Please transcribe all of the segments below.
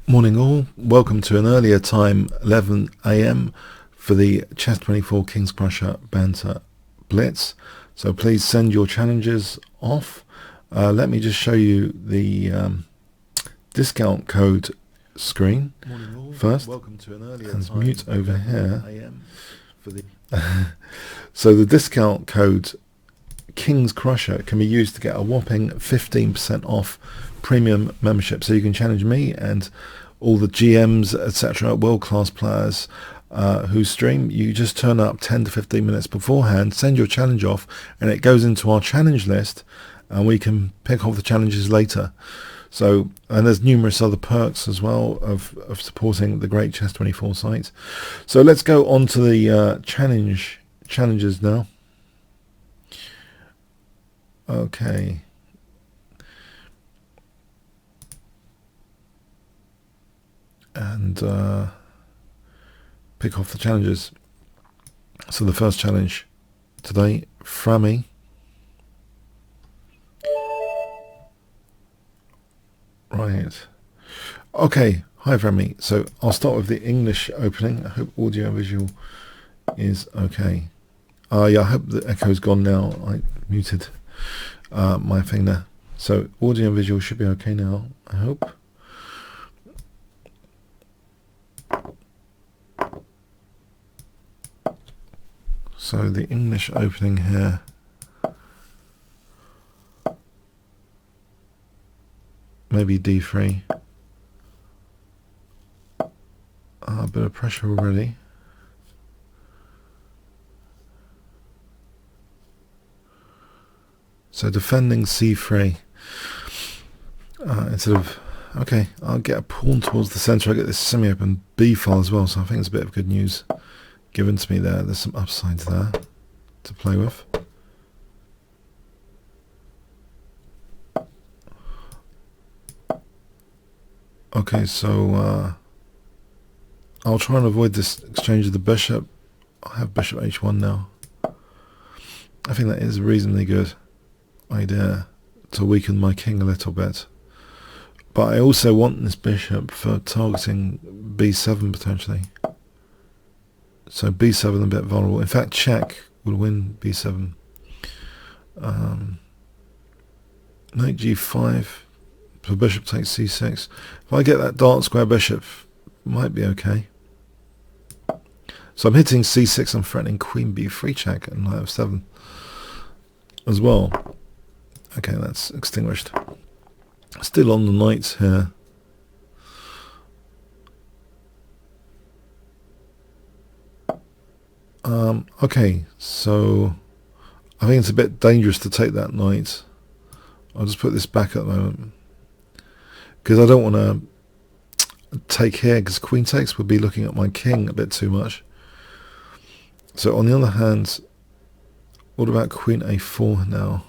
Morning all, welcome to an earlier time, 11 AM for the Chess 24 Kingscrusher Banter Blitz. So please send your challenges off. Let me just show you the discount code screen first. Welcome to an earlier time, mute over here. For the so the discount code Kingscrusher can be used to get a whopping 15% off premium membership, so you can challenge me and all the GMs, etc., world-class players who stream. You just turn up 10 to 15 minutes beforehand, send your challenge off, and it goes into our challenge list, and we can pick off the challenges later. So, and there's numerous other perks as well of supporting the great Chess 24 site. So let's go on to the challenges now. Okay. And pick off the challenges. So the first challenge today, Frammy. Right. Okay. Hi, Frammy. So I'll start with the English opening. I hope audio and visual is okay. Yeah, I hope the echo's gone now. I muted my thing there. So audio and visual should be okay now, I hope. So the English opening here. Maybe D3. A bit of pressure already. So defending C3. Instead of, okay, I'll get a pawn towards the centre. I get this semi-open B file as well, so I think it's a bit of good news given to me there. There's some upsides there to play with. Okay, so I'll try and avoid this exchange of the bishop. I have bishop h1 now. I think that is a reasonably good idea to weaken my king a little bit. But I also want this bishop for targeting b7 potentially. So b7 a bit vulnerable. In fact, check would win b7. Knight g5. So bishop takes c6. If I get that dark square bishop, might be okay. So I'm hitting c6. I'm threatening queen b3 check and knight f7 as well. Okay, that's extinguished. Still on the knights here. Okay, so I think it's a bit dangerous to take that knight. I'll just put this back at the moment because I don't want to take here, because queen takes would be looking at my king a bit too much. So on the other hand, what about queen a4 now?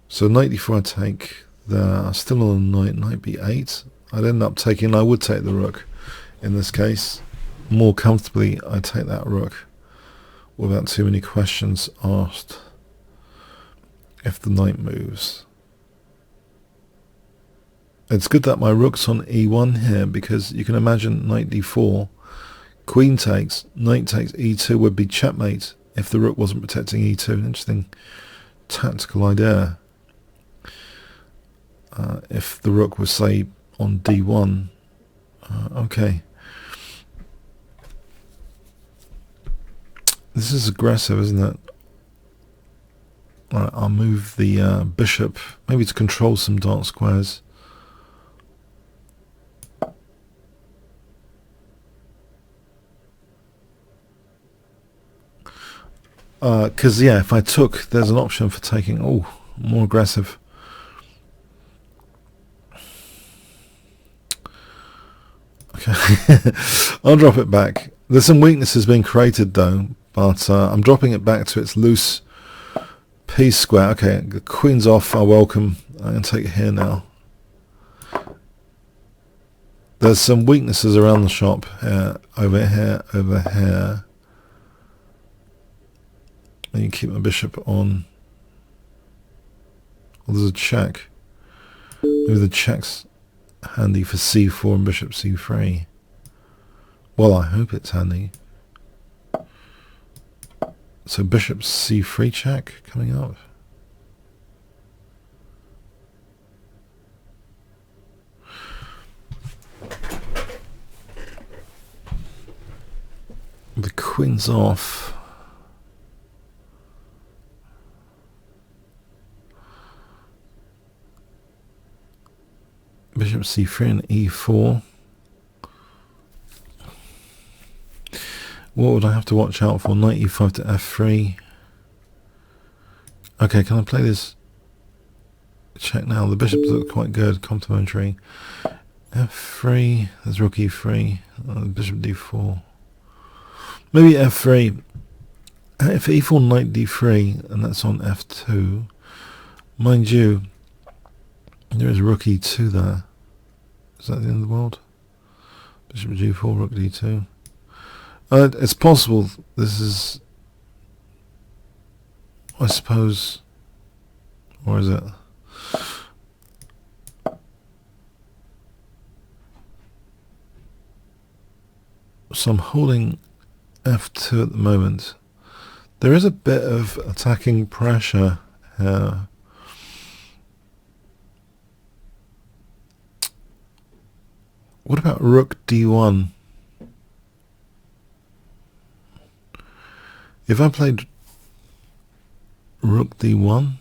So knight d4 I take there, still on the knight b8. I'd end up taking, I would take the rook in this case. More comfortably, I take that rook without too many questions asked if the knight moves. It's good that my rook's on e1 here, because you can imagine knight d4, queen takes, knight takes e2 would be checkmate if the rook wasn't protecting e2. An interesting tactical idea. If the rook was, say, on d1. Okay. This is aggressive, isn't it? Alright, I'll move the bishop, maybe to control some dark squares. Because, yeah, if I took, there's an option for taking, more aggressive. Okay, I'll drop it back. There's some weaknesses being created though, but I'm dropping it back to its loose piece square. Okay, the queen's off, I welcome. I'm going to take it here now. There's some weaknesses around the shop here, over here, over here. And you keep my bishop on. Well, there's a check. Maybe the check's handy for c4 and bishop c3. Well, I hope it's handy. So bishop c3 check coming up. The queen's off. Bishop c3 and e4. What would I have to watch out for? Knight e5 to f3. Okay, can I play this check now? The bishops look quite good, complementary. f3, there's rook e3, bishop d4. Maybe f3. If e4 knight d3, and that's on f2, mind you, there is rook e2 there. Is that the end of the world? Bishop g4, rook d2. It's possible this is, I suppose, or is it? So I'm holding f2 at the moment. There is a bit of attacking pressure here. What about rook d1? If I played rook d1,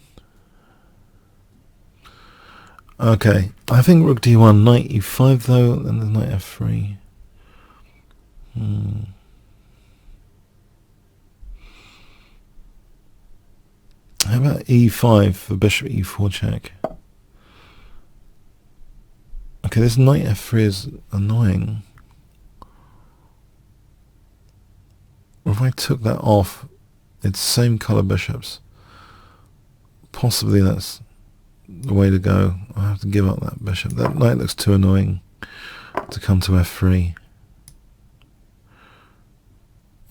okay, I think rook d1, knight e5 though, and then knight f3. How about e5 for bishop e4 check? Okay, this knight f3 is annoying. If I took that off, it's same colour bishops. Possibly that's the way to go. I have to give up that bishop. That knight looks too annoying to come to f3.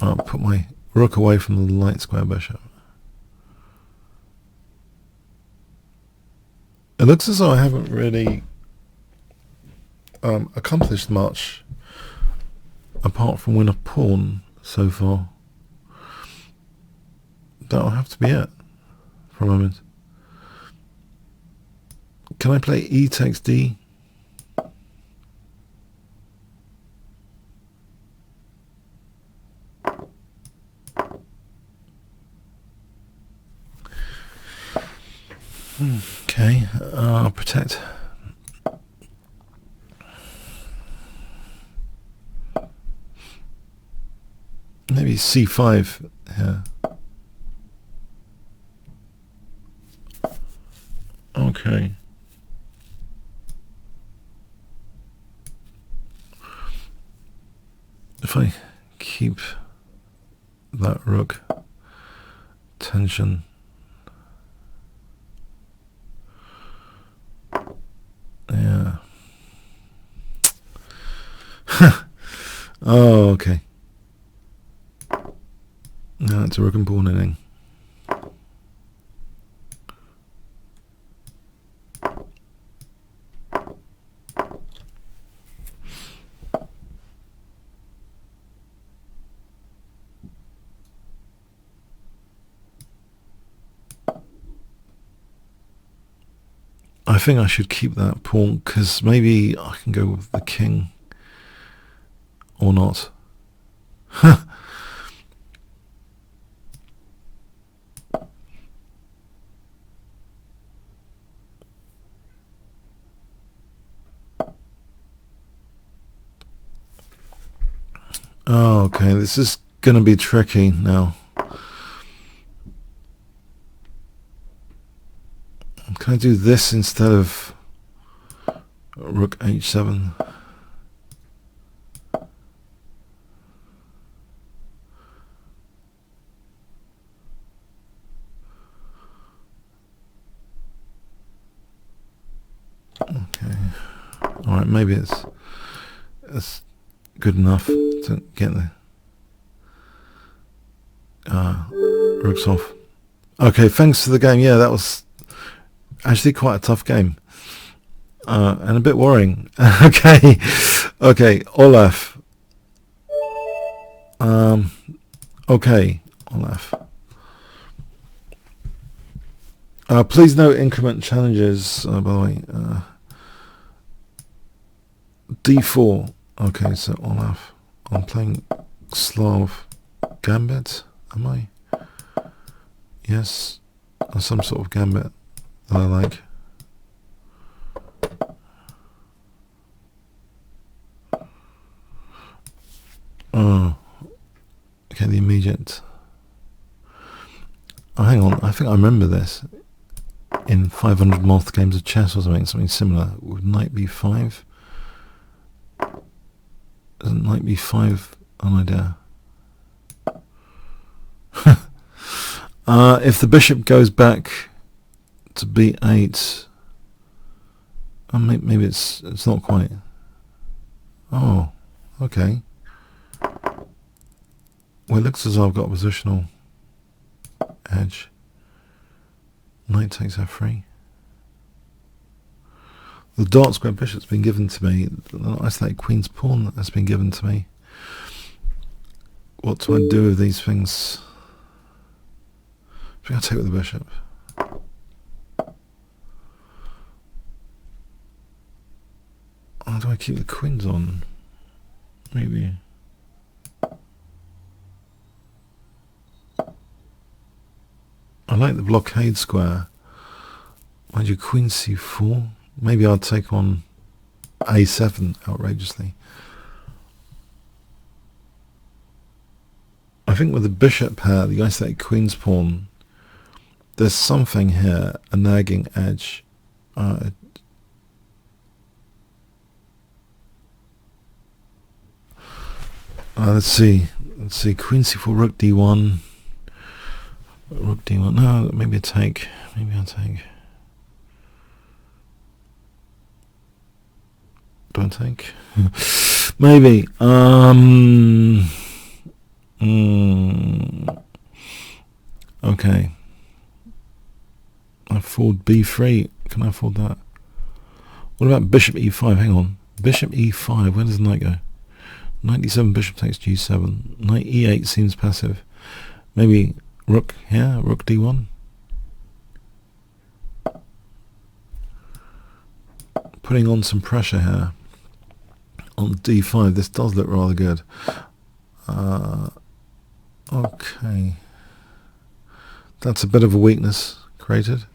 I'll put my rook away from the light square bishop. It looks as though I haven't really accomplished much apart from win a pawn so far. That'll have to be it for a moment. Can I play e takes d? Okay, protect. Maybe c5 here. Okay. If I keep that rook tension, yeah. Oh, okay. No, it's a rook and pawn inning. I think I should keep that pawn because maybe I can go with the king or not. Oh, okay, this is going to be tricky now. Can I do this instead of rook h7? Okay. Alright, maybe it's good enough to get the rooks off. Okay, thanks for the game. Yeah, that was actually quite a tough game. And a bit worrying. Okay, Olaf. Okay, Olaf. Please note increment challenges, by the way. D4. Okay, so Olaf. I'm playing Slav Gambit, am I? Yes. Or some sort of gambit that I like. Oh. Okay, the immediate. Oh, hang on. I think I remember this. In 500 moth games of chess or something similar. Would knight b5? Isn't knight b5 an idea? If the bishop goes back to b8, maybe it's not quite. Oh, okay. Well, it looks as though I've got a positional edge. Knight takes f3. The dark square bishop's been given to me. The isolated queen's pawn has been given to me. What do I do with these things? I think I'll take with the bishop. How do I keep the queens on? Maybe. I like the blockade square. Mind you, queen c4. Maybe I'll take on a7 outrageously. I think with the bishop pair, the isolated queen's pawn, there's something here, a nagging edge. Let's see, queen c4, rook d1. Rook d1, no, maybe a take, I'll take. Do I take? Maybe, okay. I afford b3, can I afford that? What about bishop e5, hang on. Bishop e5, where does the knight go? Knight d7, bishop takes g7. Knight e8 seems passive. Maybe rook here, rook d1. Putting on some pressure here. On d5, this does look rather good. Okay. That's a bit of a weakness created.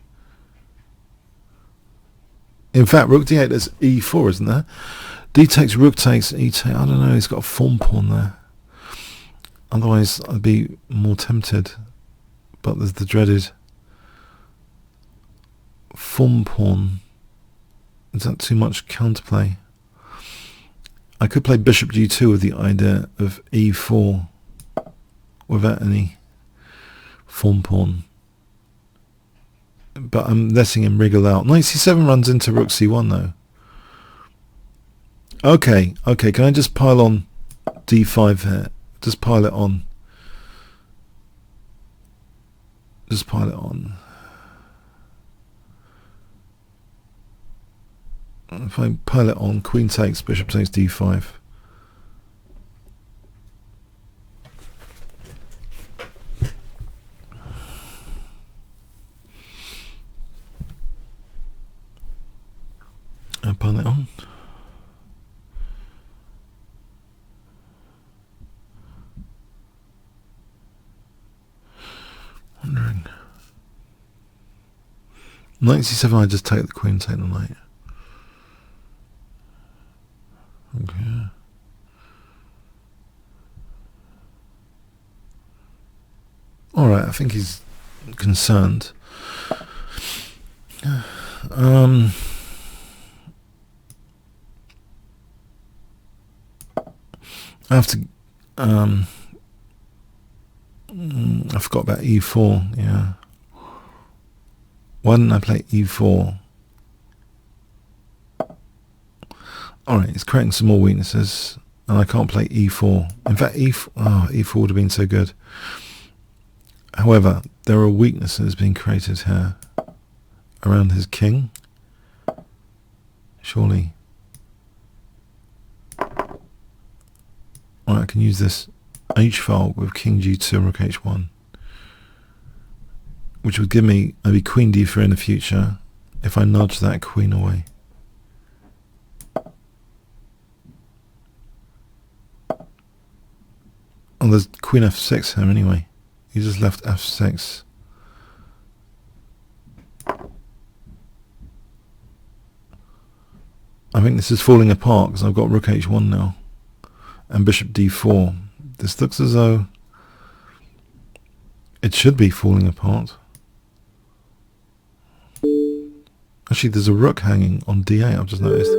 In fact, rook d8 is e4, isn't there? D takes, rook takes, e takes. I don't know, he's got a form pawn there. Otherwise, I'd be more tempted. But there's the dreaded form pawn. Is that too much counterplay? I could play bishop g2 with the idea of e4 without any form pawn. But I'm letting him wriggle out. Knight c7 runs into rook c1 though. Okay, can I just pile on d5 here? Just pile it on. Just pile it on. If I pile it on, queen takes, bishop takes d5. I pile it on. Wondering. Knight c7, I just take the queen, take the knight. Okay. Alright, I think he's concerned. I have to I forgot about e4, yeah. Why didn't I play e4? Alright, it's creating some more weaknesses, and I can't play e4. In fact, e4 would have been so good. However, there are weaknesses being created here around his king. surely. Alright, I can use this H file with King G2 Rook H1, which would give me maybe Queen D3 in the future if I nudge that queen away. Oh, there's Queen F6 here anyway. He just left F6. I think this is falling apart because I've got Rook H1 now and Bishop D4. This looks as though it should be falling apart. Actually, there's a rook hanging on D8, I've just noticed.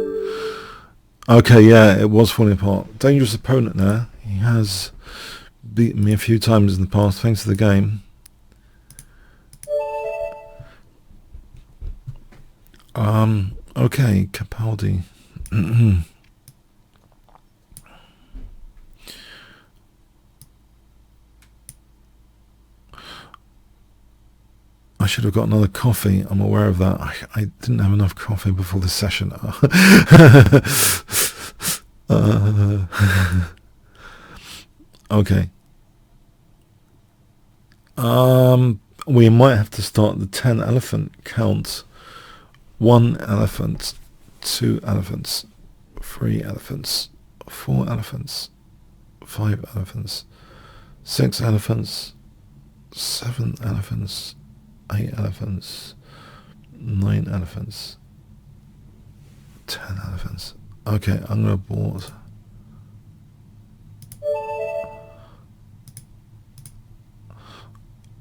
Okay, yeah, it was falling apart. Dangerous opponent there. He has beaten me a few times in the past thanks to the game. Okay, Capaldi. I should have got another coffee. I'm aware of that. I didn't have enough coffee before the session. Okay. We might have to start the 10 elephant count. 1 elephant, 2 elephants, 3 elephants, 4 elephants, 5 elephants, 6 elephants, 7 elephants, 8 elephants, 9 elephants, 10 elephants. Okay, I'm going to board.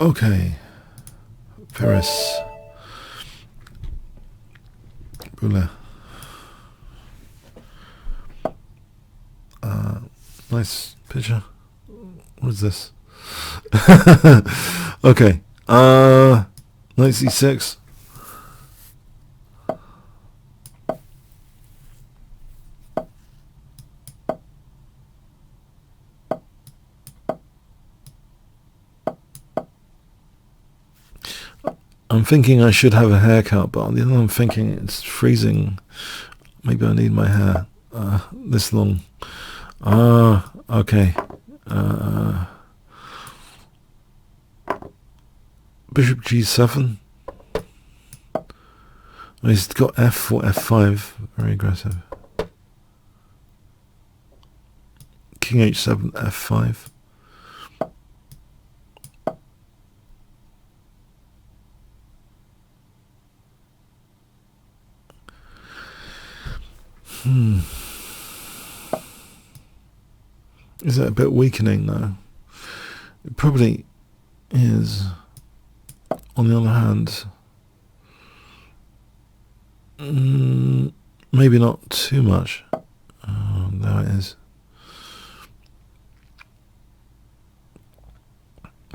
Okay, Paris. Bula. Nice picture. What is this? Okay. Knight C6. I'm thinking I should have a haircut, but on the other hand I'm thinking it's freezing. Maybe I need my hair this long. Okay. Bishop G7. He's got F4, F5. Very aggressive. King H7, F5. Is that a bit weakening though? It probably is. On the other hand, maybe not too much. There it is.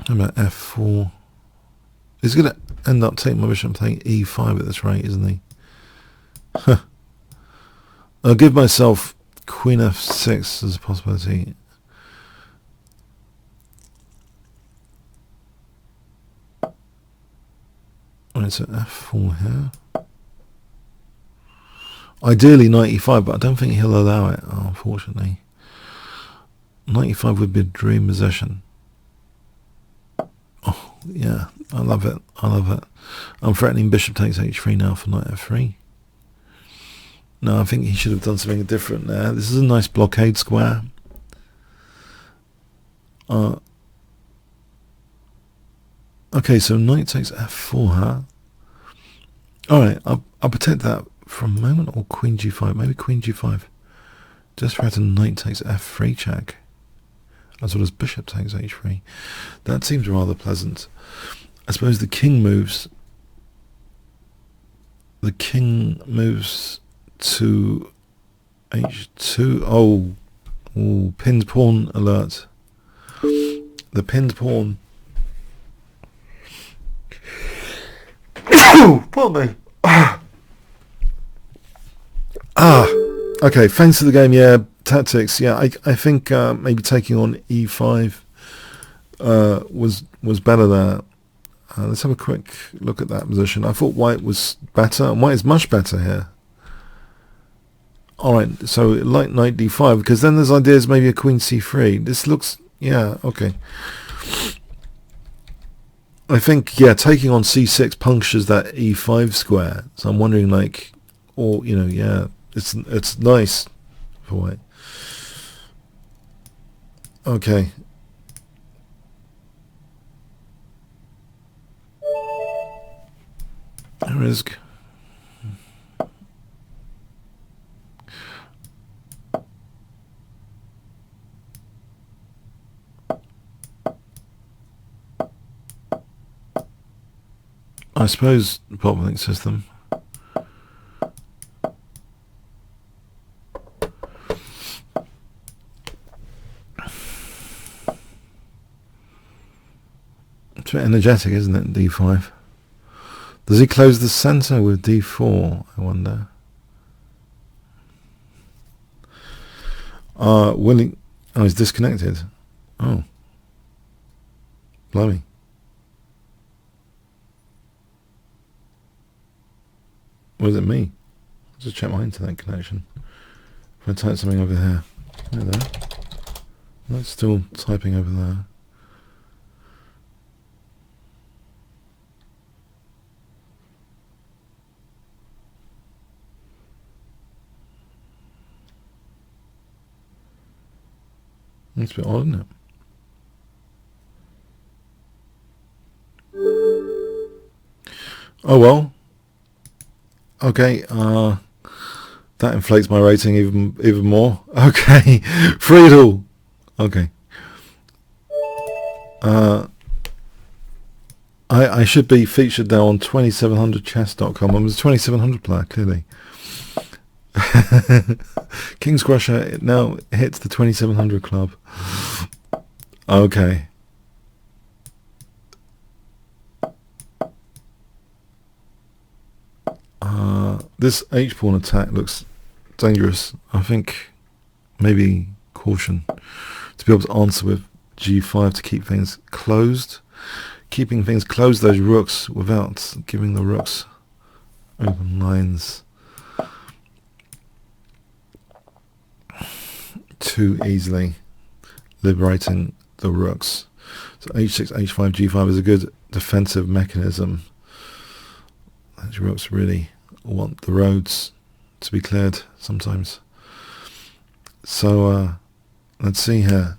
How about F4? He's going to end up taking my bishop and playing E5 at this rate, isn't he? I'll give myself Queen F6 as a possibility. Alright, so F4 here. Ideally Knight E5, but I don't think he'll allow it, unfortunately. Knight E5 would be a dream position. Oh, yeah, I love it. I love it. I'm threatening bishop takes H3 now for Knight F3. No, I think he should have done something different there. This is a nice blockade square. Okay, so Knight takes F4, huh? Alright, I'll protect that for a moment, or Queen G5, maybe Queen G5. Just threat a Knight takes F3 check, as well as Bishop takes H3. That seems rather pleasant. I suppose the King moves. The King moves to H2. Oh, pinned pawn alert. The pinned pawn. Pardon me. Okay, thanks for the game. Yeah, tactics. Yeah, I think maybe taking on E5 was better there. Let's have a quick look at that position. I thought White was better, and White is much better here. Alright, so like knight d5, because then there's ideas maybe a queen c3. This looks, yeah, okay. I think, yeah, taking on c6 punctures that e5 square. So I'm wondering, like, or, you know, yeah, it's nice for white. Okay. Risk. I suppose the pop link system. It's a bit energetic, isn't it, d5? Does he close the centre with d4, I wonder? Willing... Oh, he's disconnected. Oh. Blimey. Was it me? I'll just check my internet connection. If I type something over here. There. That's still typing over there. It's a bit odd, isn't it? Oh well. Okay, that inflates my rating even more. Okay, Friedel. Okay. I should be featured now on 2700chess.com. I'm a 2700 player, clearly. Kingscrusher now hits the 2700 club. Okay. This h-pawn attack looks dangerous. I think maybe caution to be able to answer with g5 to keep things closed. Keeping things closed, those rooks, without giving the rooks open lines too easily, liberating the rooks. So h6, h5, g5 is a good defensive mechanism. Those rooks really want the roads to be cleared sometimes. So let's see here.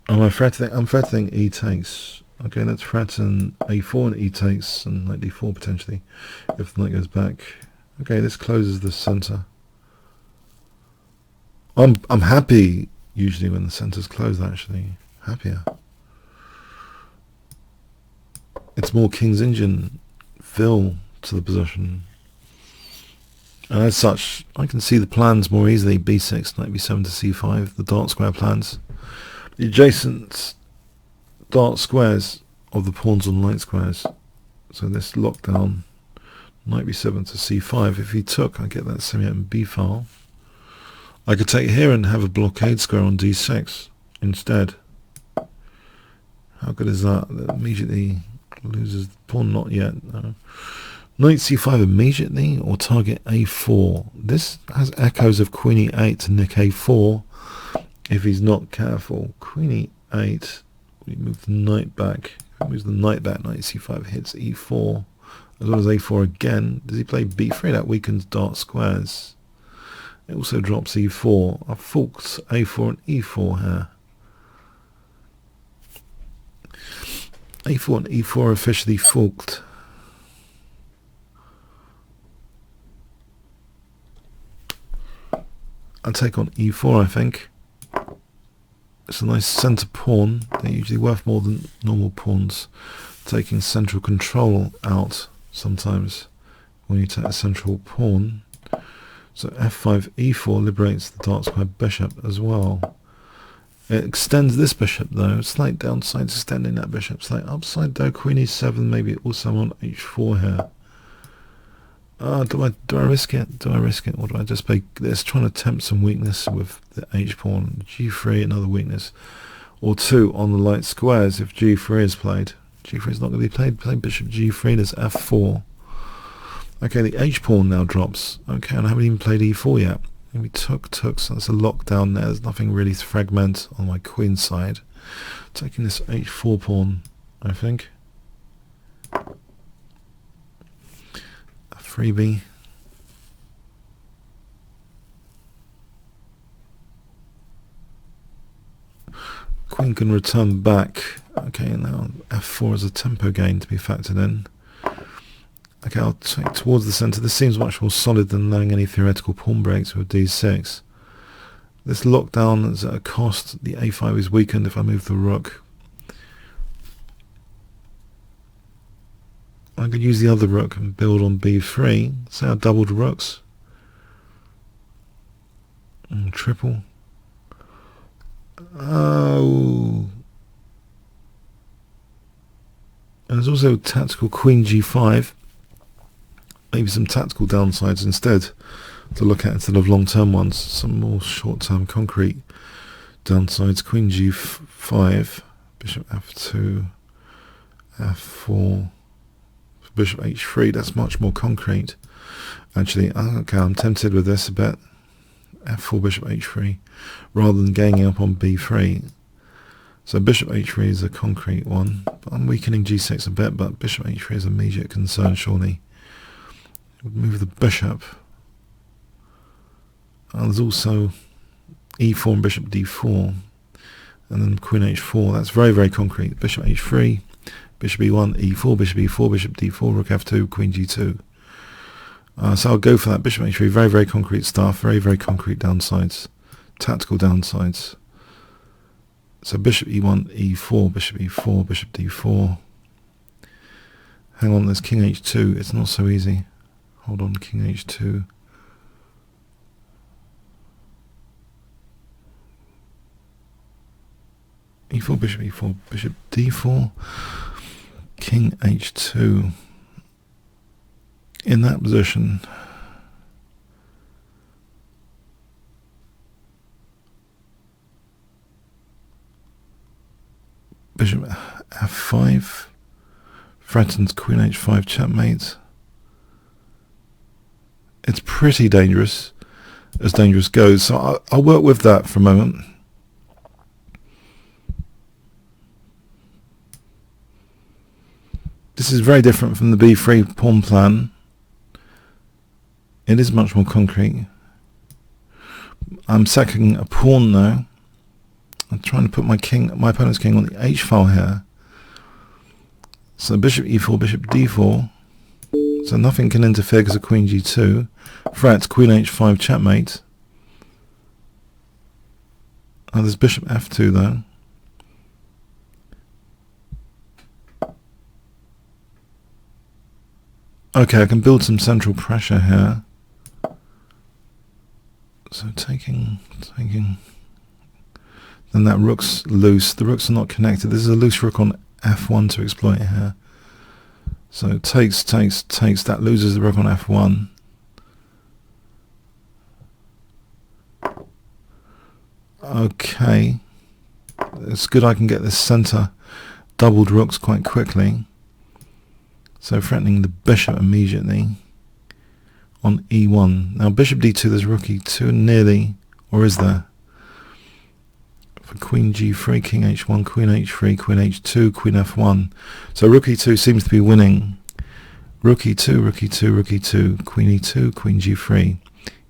I'm threatening e takes. Okay, let's threaten a4 and e takes, and knight d4 potentially if the knight goes back. Okay, this closes the center. I'm happy usually when the center's closed, actually. Happier. It's more King's Indian feel to the position. And as such, I can see the plans more easily. b6, knight b7 to c5, the dark square plans. The adjacent dark squares of the pawns on light squares. So this lockdown, knight b7 to c5. If he took, I get that semi-open b file. I could take here and have a blockade square on d6 instead. How good is that? That immediately loses the pawn. Not yet. No. Knight c5 immediately, or target a4. This has echoes of queen e8 to nick a4 if he's not careful. Queen e8, we move the knight back. If he moves the knight back, knight c5 hits e4, as well as a4 again. Does he play b3? That weakens dark squares. It also drops e4. I've forked a4 and e4 here. a4 and e4 are officially forked. I'll take on e4, I think. It's a nice centre pawn. They're usually worth more than normal pawns. Taking central control out sometimes when you take a central pawn. So f5, e4 liberates the dark square bishop as well. It extends this bishop though. Slight downside extending that bishop. Slight upside though. Queen e7, maybe also on h4 here. Do I risk it? Do I risk it? Or do I just play this? Trying to tempt some weakness with the h-pawn. g3, another weakness. Or 2 on the light squares if g3 is played. g3 is not going to be played. Play bishop g3, there's f4. Okay, the h-pawn now drops. Okay, and I haven't even played e4 yet. maybe took, so that's a lockdown there. There's nothing really to fragment on my queen side. Taking this h4 pawn, I think. A freebie. Queen can return back. Okay, now f4 is a tempo gain to be factored in. Okay, I'll take towards the centre. This seems much more solid than allowing any theoretical pawn breaks with d6. This lockdown is at a cost. The a5 is weakened if I move the rook. I could use the other rook and build on b3. Say I doubled rooks. And triple. Oh. And there's also tactical queen g5. Maybe some tactical downsides instead to look at instead of long-term ones. Some more short-term concrete downsides. Queen g5, bishop f2, f4, bishop h3. That's much more concrete. Actually, okay, I'm tempted with this a bit. f4, bishop h3, rather than ganging up on b3. So bishop h3 is a concrete one. But I'm weakening g6 a bit, but bishop h3 is an immediate concern, surely. Move the bishop. There's also e4 and bishop d4. And then queen h4. That's very, very concrete. Bishop h3, bishop e1, e4, bishop e4, bishop d4, rook f2, queen g2. So I'll go for that. Bishop h3, very, very concrete stuff. Very, very concrete downsides. Tactical downsides. So bishop e1, e4, bishop e4, bishop d4. Hang on, there's king h2. It's not so easy. Hold on, king h2. e4, bishop e4, bishop d4. King h2. In that position, bishop f5 threatens queen h5 checkmate. It's pretty dangerous, as dangerous goes, so I'll work with that for a moment. This is very different from the b3 pawn plan. It is much more concrete. I'm sacking a pawn now. I'm trying to put my opponent's king on the h file here. So bishop e4, bishop d4. So nothing can interfere because of queen g2. Threats, queen h5 checkmate. Oh, there's bishop f2 though. Okay, I can build some central pressure here. So taking. Then that rook's loose. The rooks are not connected. This is a loose rook on f1 to exploit here. So takes. That loses the rook on f1. Okay. It's good I can get this center doubled rooks quite quickly. So threatening the bishop immediately on e1. Now bishop d2, there's rook e2 nearly, or is there? For queen g3, king h1, queen h3, queen h2, queen f1. So rook e2 seems to be winning. Rook e2, rook e2, rook e2, queen e2, queen g3,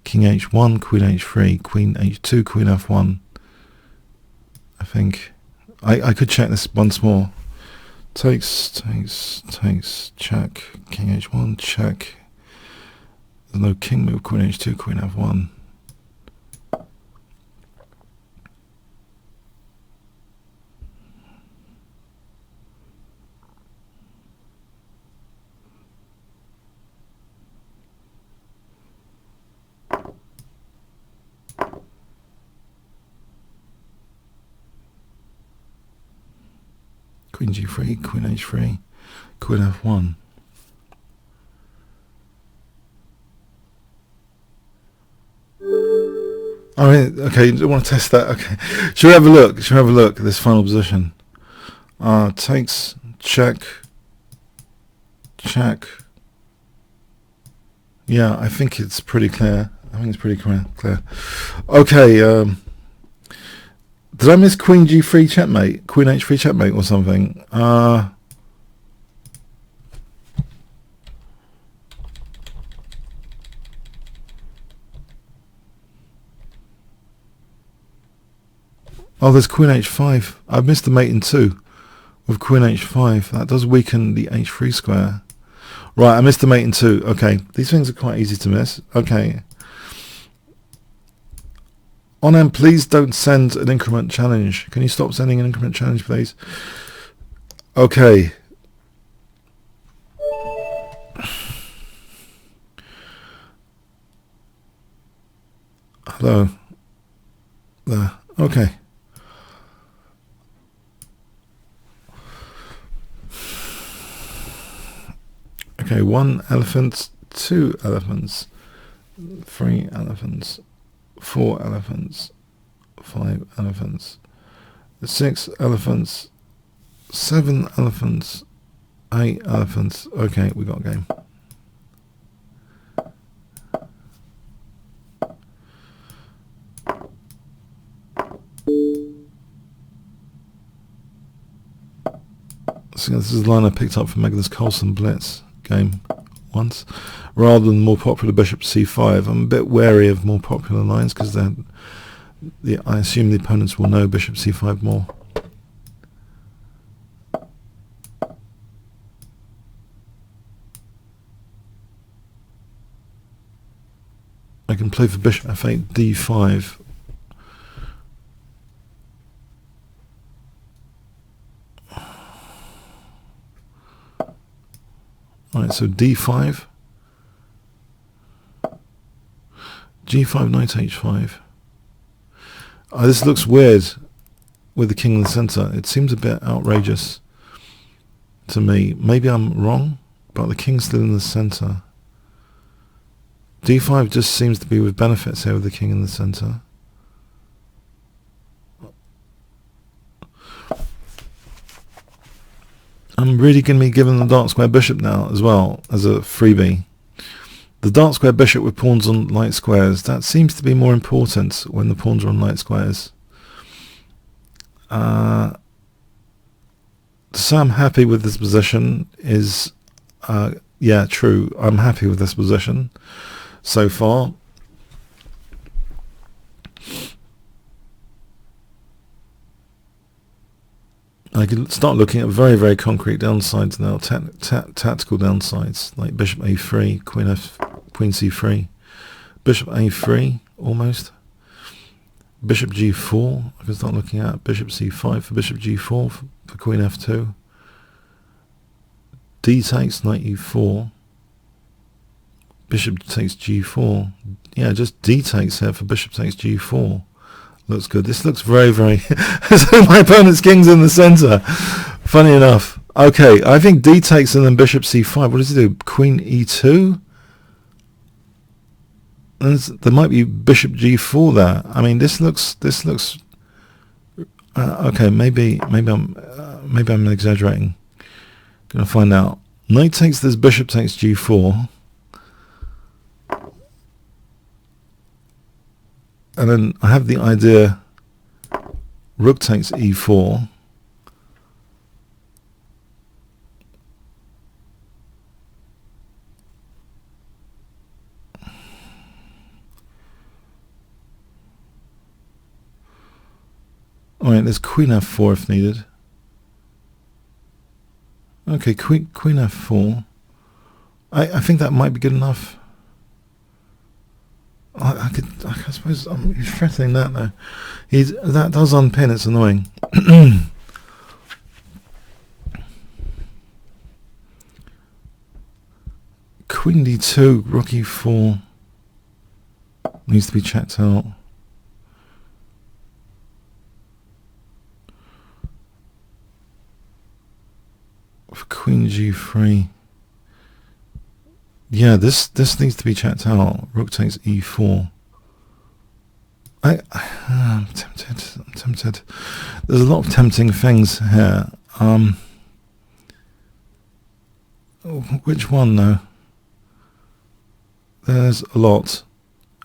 king h1, queen h3, queen h2, queen f1. I think I could check this once more. Takes, check, king h1, check. There's no king move, queen h2, queen f1. Queen g3, queen h3, queen f1. Oh, okay, you want to test that? Okay. Should we have a look? Should we have a look at this final position? Takes, check. Yeah, I think it's pretty clear. I think it's pretty clear. Okay, did I miss Queen G3 checkmate? Queen H3 checkmate or something? Oh, there's Queen H5. I've missed the mate in 2 with Queen H5. That does weaken the H3 square. Right, I missed the mate in 2. Okay, these things are quite easy to miss. Okay. On please don't send an increment challenge. Can you stop sending an increment challenge, please? Okay. Hello. There. Okay. Okay, 1 elephant, 2 elephants, 3 elephants, 4 elephants, 5 elephants, 6 elephants, 7 elephants, 8 elephants. Okay, we got a game. So this is the line I picked up from Magnus Carlsen Blitz game once, rather than more popular bishop c5. I'm a bit wary of more popular lines because I assume the opponents will know bishop c5 more. I can play for bishop f8 d5. Alright, so d5, g5, knight h5. This looks weird with the king in the center. It seems a bit outrageous to me. Maybe I'm wrong, but the king's still in the center. d5 just seems to be with benefits here with the king in the center. I'm really going to be given the dark square bishop now as well as a freebie. The dark square bishop with pawns on light squares, that seems to be more important when the pawns are on light squares. To say I'm happy with this position is, yeah, true. I'm happy with this position so far. I can start looking at very, very concrete downsides now, tactical downsides, like bishop a3, queen c3, bishop a3, almost, bishop g4, I can start looking at, bishop c5 for bishop g4, for queen f2, d takes, knight e4, bishop takes g4, yeah, just d takes here for bishop takes g4. Looks good. This looks very, very... So my opponent's king's in the center. Funny enough. Okay, I think d takes and then bishop c5. What does he do? Queen e2? There might be bishop g4 there. I mean, this looks... okay, maybe I'm exaggerating. Gonna find out. Knight takes this, bishop takes g4. And then I have the idea rook takes e4. Alright, there's queen f4 if needed. Okay, queen f4. I think that might be good enough. I suppose he's threatening that though. That does unpin. It's annoying. Queen d2, rook e4 needs to be checked out. For queen g3. Yeah, this needs to be checked out. Rook takes e4. I'm tempted. There's a lot of tempting things here. Which one though? There's a lot.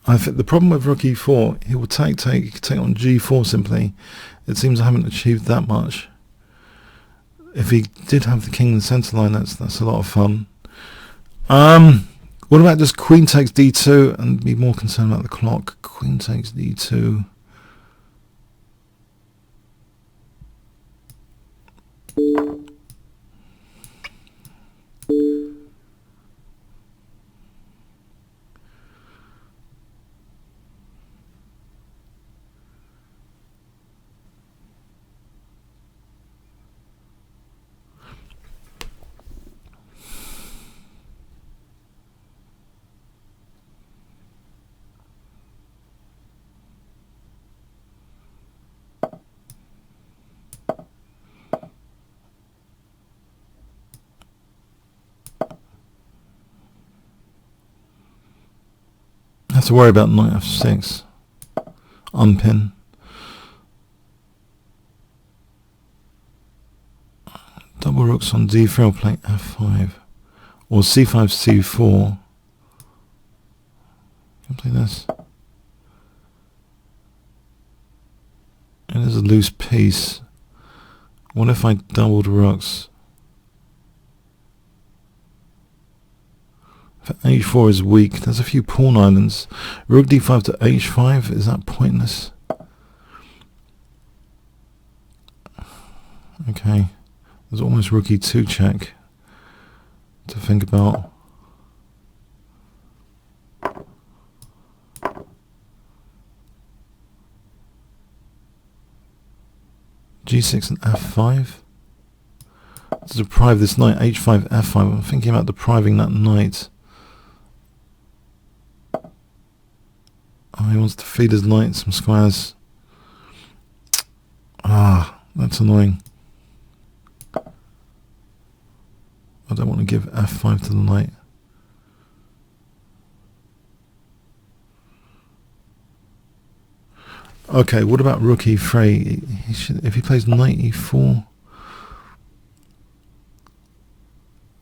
I think the problem with rook e4, he will take on g4 simply. It seems I haven't achieved that much. If he did have the king in the centre line, that's a lot of fun. What about just queen takes d2 and be more concerned about the clock? Queen takes d2. Have to worry about knight f6. Unpin. Double rooks on d3, I'll play f5. Or c5, c4. Can I play this? It is a loose piece. What if I doubled rooks? H4 is weak. There's a few pawn islands. Rook d5 to h5. Is that pointless? Okay. There's almost rook e2 check to think about. G6 and f5. To deprive this knight. H5, f5. I'm thinking about depriving that knight. Oh, he wants to feed his knight some squares. Ah, that's annoying. I don't want to give f5 to the knight. Okay, what about rook e3? He should, if he plays knight e4.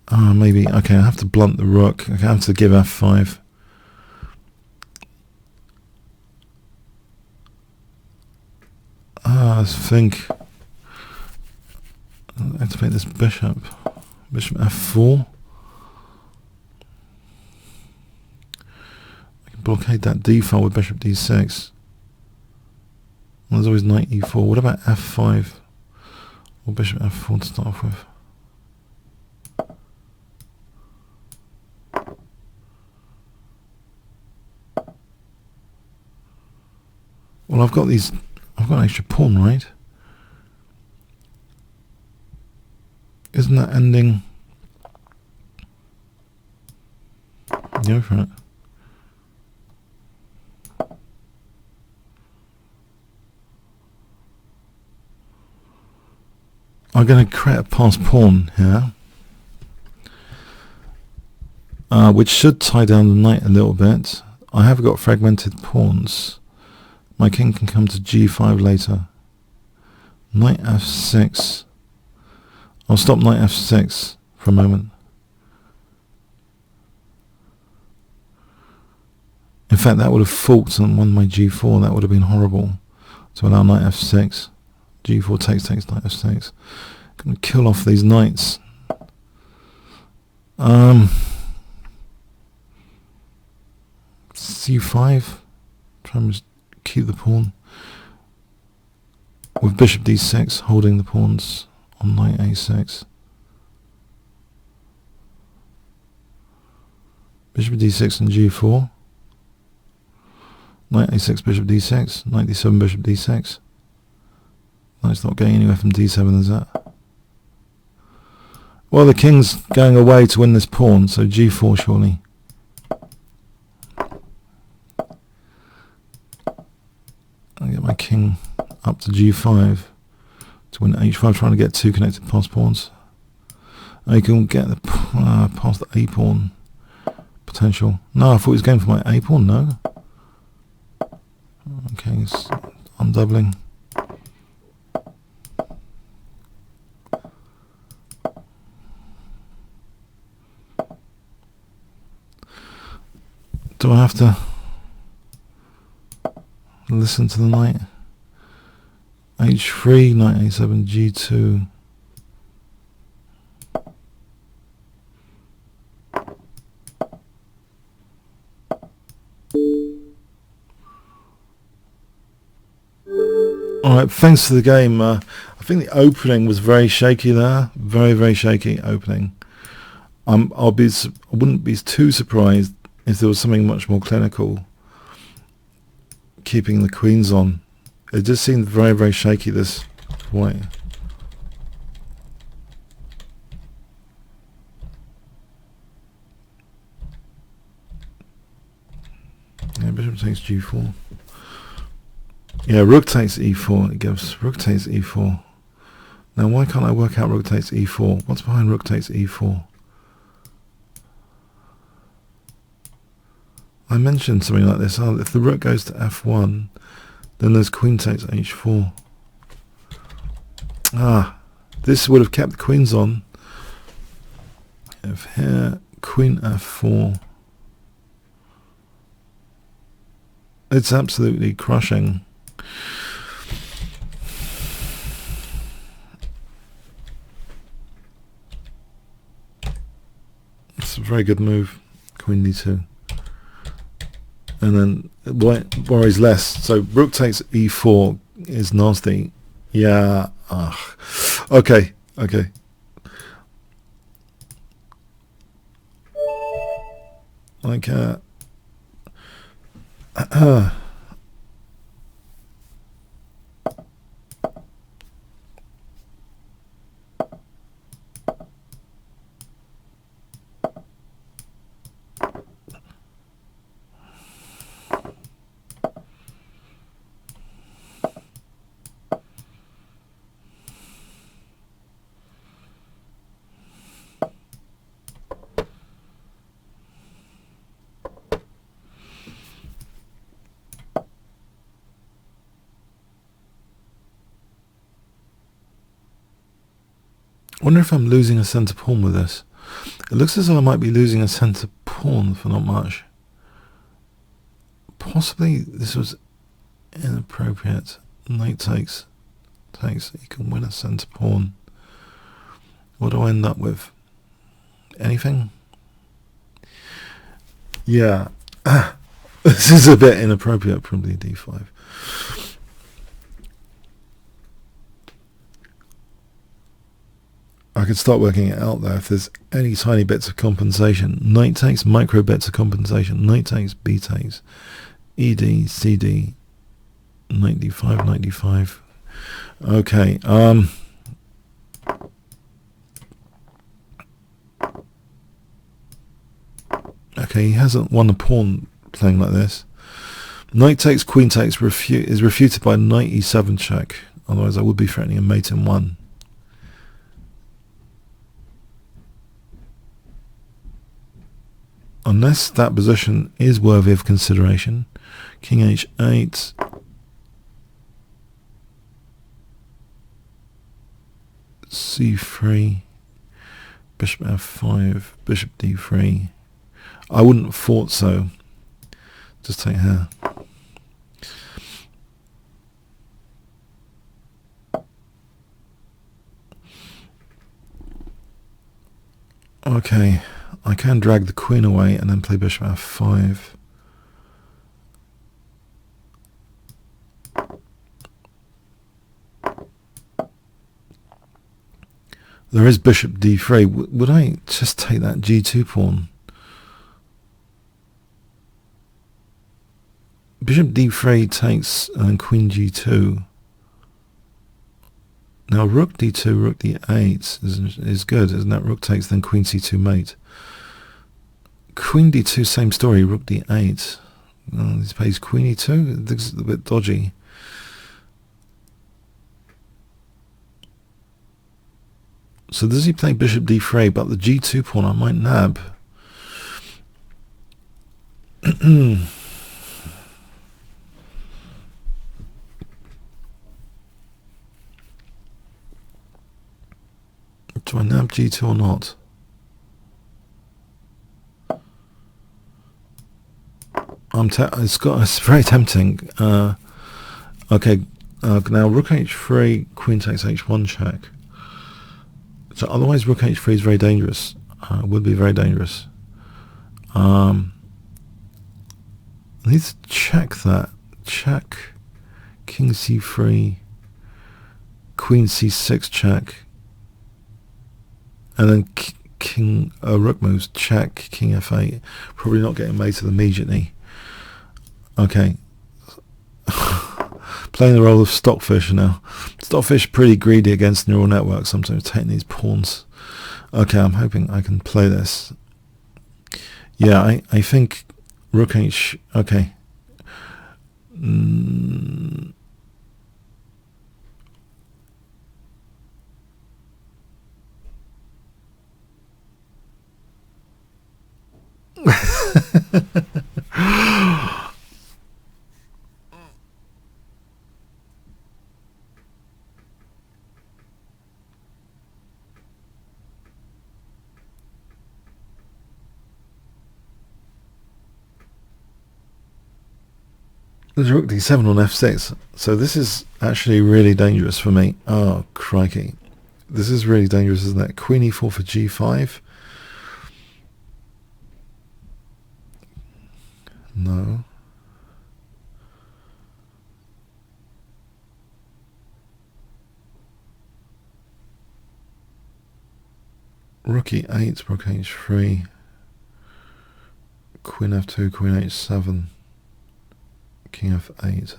Ah, maybe. Okay, I have to blunt the rook. Okay, I have to give f5. I think I'll activate this bishop. Bishop f4. I can blockade that d file with bishop d6. There's always knight e4. What about f5 or bishop f4 to start off with? Well, I've got an extra pawn, right? Isn't that ending? Go for it. I'm going to create a passed pawn here, which should tie down the knight a little bit. I have got fragmented pawns. My king can come to g5 later. Knight f6. I'll stop knight f6 for a moment. In fact, that would have forked and won my g4. That would have been horrible. To allow knight f6. g4 takes knight f6. Going to kill off these knights. c5. Try and just keep the pawn. With bishop d6, holding the pawns on knight a6. Bishop d6 and g4. Knight a6, bishop d6. Knight d7, bishop d6. Knight's not going anywhere from d7, is that? Well, the king's going away to win this pawn, so g4 surely. I'll get my king up to g5 to win h5, trying to get two connected passed pawns. I can get the past the a pawn potential. No, I thought he was going for my a pawn. No. Okay, I'm doubling. Do I have to? Listen to the knight. H3, knight A7, G2. Alright, thanks for the game. I think the opening was very shaky there. Very, very shaky opening. I wouldn't be too surprised if there was something much more clinical keeping the queens on. It just seemed very, very shaky, this white. Yeah, bishop takes G4. Yeah, rook takes E4. It gives rook takes E4. Now, why can't I work out rook takes E4? What's behind rook takes E4? I mentioned something like this. Oh, if the rook goes to F1, then there's queen takes H4. Ah, this would have kept the queens on. If here, queen F4. It's absolutely crushing. It's a very good move. Queen D2. And then white worries less. So rook takes E4 is nasty. Yeah. Okay. Okay. Like I wonder if I'm losing a centre pawn with this. It looks as though I might be losing a centre pawn for not much. Possibly this was inappropriate. Knight takes. You can win a centre pawn. What do I end up with? Anything? Yeah. This is a bit inappropriate, probably D5. I could start working it out there if there's any tiny bits of compensation. Knight takes, micro bits of compensation. Knight takes, B takes, ED, CD, knight D5, knight D5. Okay. Okay, he hasn't won a pawn playing like this. Knight takes, queen takes is refuted by knight E7 check. Otherwise I would be threatening a mate in 1. Unless that position is worthy of consideration. King H8. C3. Bishop F5. Bishop D3. I wouldn't have thought so. Just take here. Okay. I can drag the queen away and then play bishop F5. There is bishop D3. Would I just take that G2 pawn? Bishop D3 takes and then queen G2. Now rook D2, rook D8 is good, isn't that? Rook takes, then queen C2 mate. Queen D2, same story, rook D8. He plays queen E2, it looks a bit dodgy. So does he play bishop D3, but the G2 pawn I might nab. Do I nab G2 or not? It's very tempting. Okay, now rook h3, queen takes h1 check. So otherwise rook h3 is very dangerous. Would be very dangerous. I need to check that. Check king c3, queen c6 check, and then king rook moves, check, king f8. Probably not getting mated immediately. Okay. Playing the role of stockfish now. Stockfish pretty greedy against neural networks, sometimes taking these pawns. Okay, I'm hoping I can play this. Yeah, I think rook h... Okay. There's rook d7 on f6, so this is actually really dangerous for me. Oh, crikey. This is really dangerous, isn't it? Queen e4 for g5. No. Rook e8, rook h3. Queen f2, queen h7. King f8.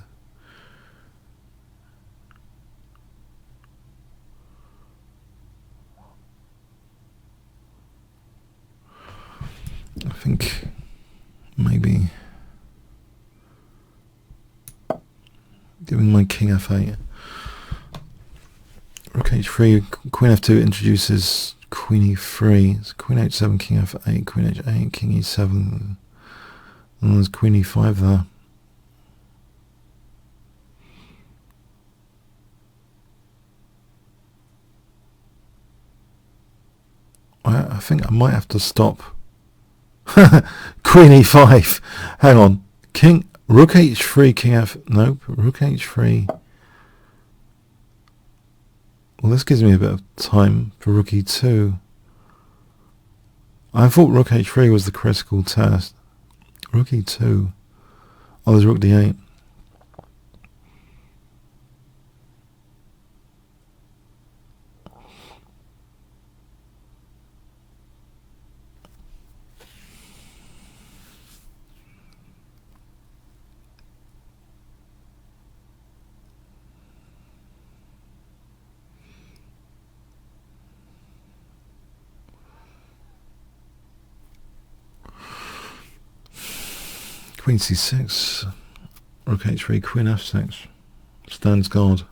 I think maybe giving my king f8. Rook h3, queen f2 introduces queen e3. So queen h7, king f8, queen h8, king e7. And there's queen e5 there. I think I might have to stop. Queen e5. Hang on. Rook h3, king f... Nope. Rook h3. Well, this gives me a bit of time for rook e2. I thought rook h3 was the critical test. Rook e2. Oh, there's rook d8. Queen c6, rook h3, queen f6, stands guard.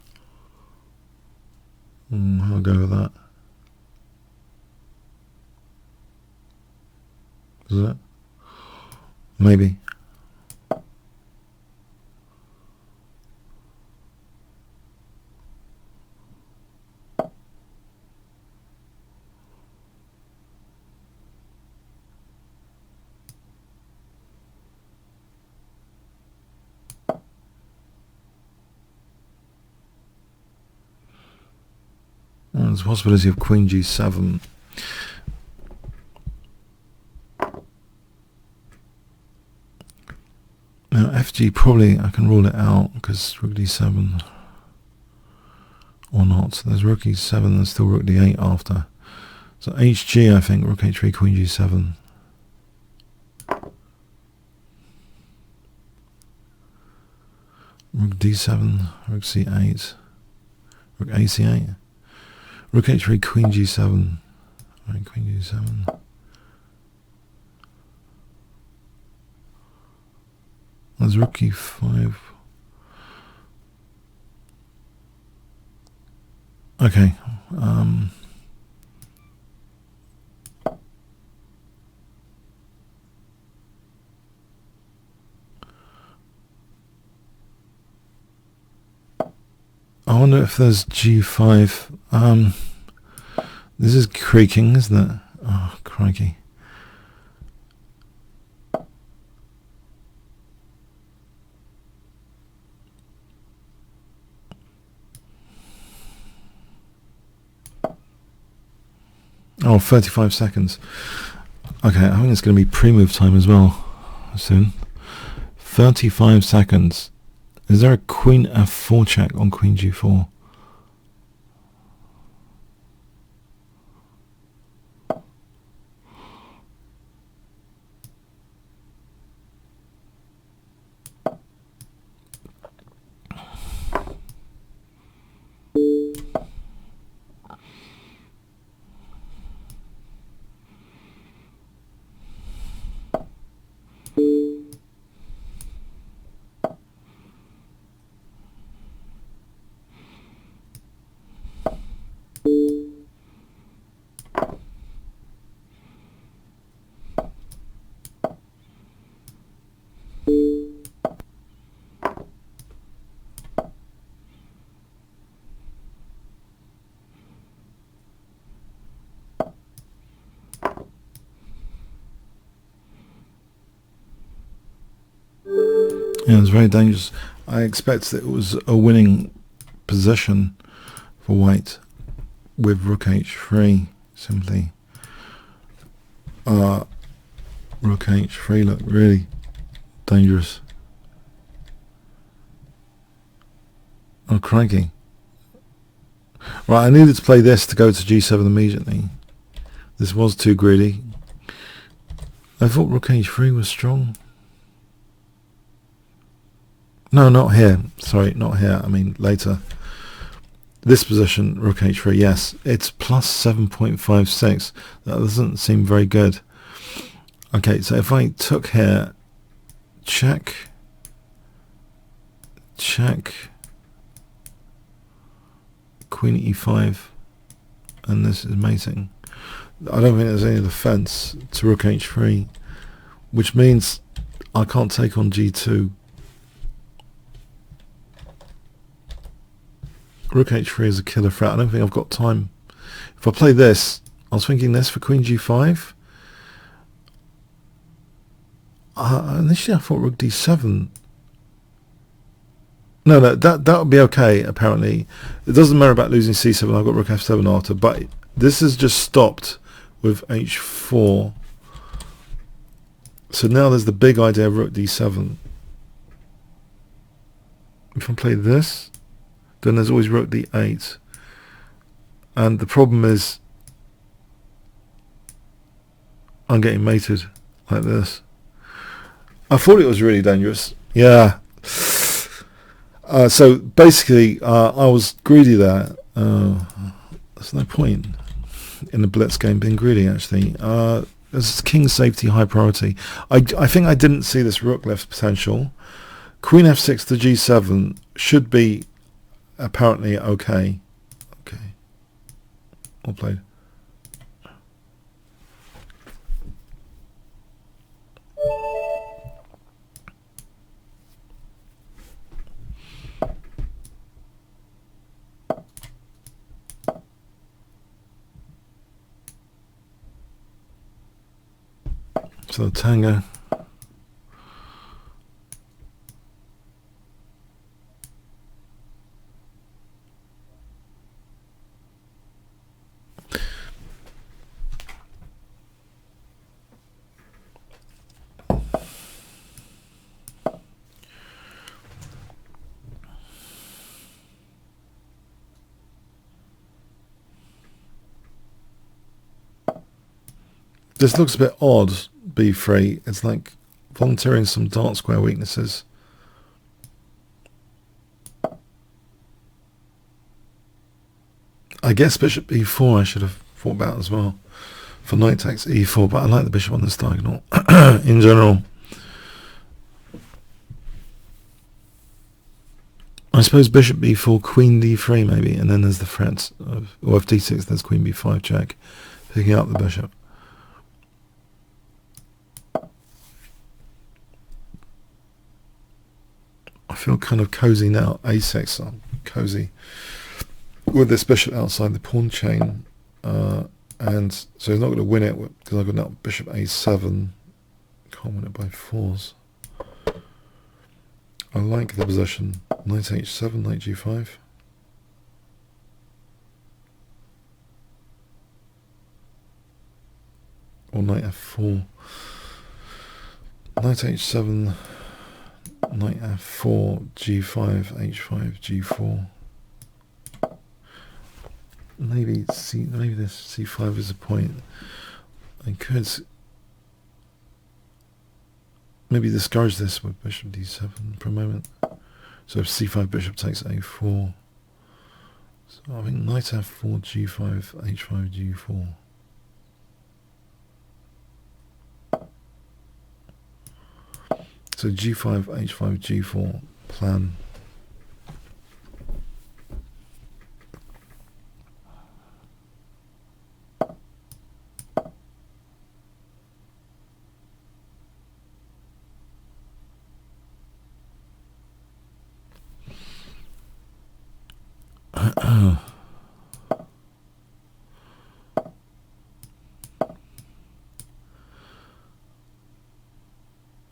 I'll go with that. Is it? Maybe. There's a possibility of queen g7. Now fg, probably I can rule it out because rook d7 or not. There's rook e7, there's still rook d8 after. So hg, I think, rook h3, queen g7. Rook d7, rook c8, rook ac8. Rook h3, queen g7. Right, queen g7. There's rook e5. Okay. I wonder if there's g5. This is creaking, isn't it? Oh, crikey. Oh, 35 seconds. Okay, I think it's going to be pre-move time as well soon. 35 seconds. Is there a queen f4 check on queen g4? Yeah, it's very dangerous. I expect that it was a winning position for white with rook h3 simply. Rook h3 looked really dangerous. Oh, crikey. Right, I needed to play this to go to g7 immediately. This was too greedy. I thought rook h3 was strong. No, not here. Sorry, not here. I mean later. This position, rook h3, yes. It's plus 7.56. That doesn't seem very good. Okay, so if I took here, check, queen e5, and this is mating. I don't think there's any defense to rook h3, which means I can't take on g2. Rook h3 is a killer threat. I don't think I've got time. If I play this, I was thinking this for queen g5. Initially I thought rook d7. No, that would be okay, apparently. It doesn't matter about losing c7, I've got rook f7 after, but this has just stopped with h4. So now there's the big idea of rook d7. If I play this, then there's always rook d8. And the problem is I'm getting mated like this. I thought it was really dangerous. Yeah. So basically, I was greedy there. There's no point in the blitz game being greedy, actually. It's king safety high priority. I think I didn't see this rook left potential. Queen f6 to g7 should be apparently okay. Okay. Well played. So Tango. This looks a bit odd, b3. It's like volunteering some dark square weaknesses. I guess bishop e4 I should have thought about as well for knight takes e4, but I like the bishop on this diagonal in general. I suppose bishop b4, queen d3 maybe, and then there's the threat of, or if d6 there's queen b5 check, picking up the bishop. I feel kind of cozy now. a6, I'm cozy with this bishop outside the pawn chain, and so he's not going to win it because I've got now bishop a7. Can't win it by fours. I like the position. Knight h7, knight g5. or knight f4, knight h7, knight f4, g5, h5, g4. Maybe maybe this c5 is a point. I could maybe discourage this with bishop d7 for a moment. So if c5, bishop takes a4. So I think knight f4, g5, h5, g4. So g5, h5, g4 plan.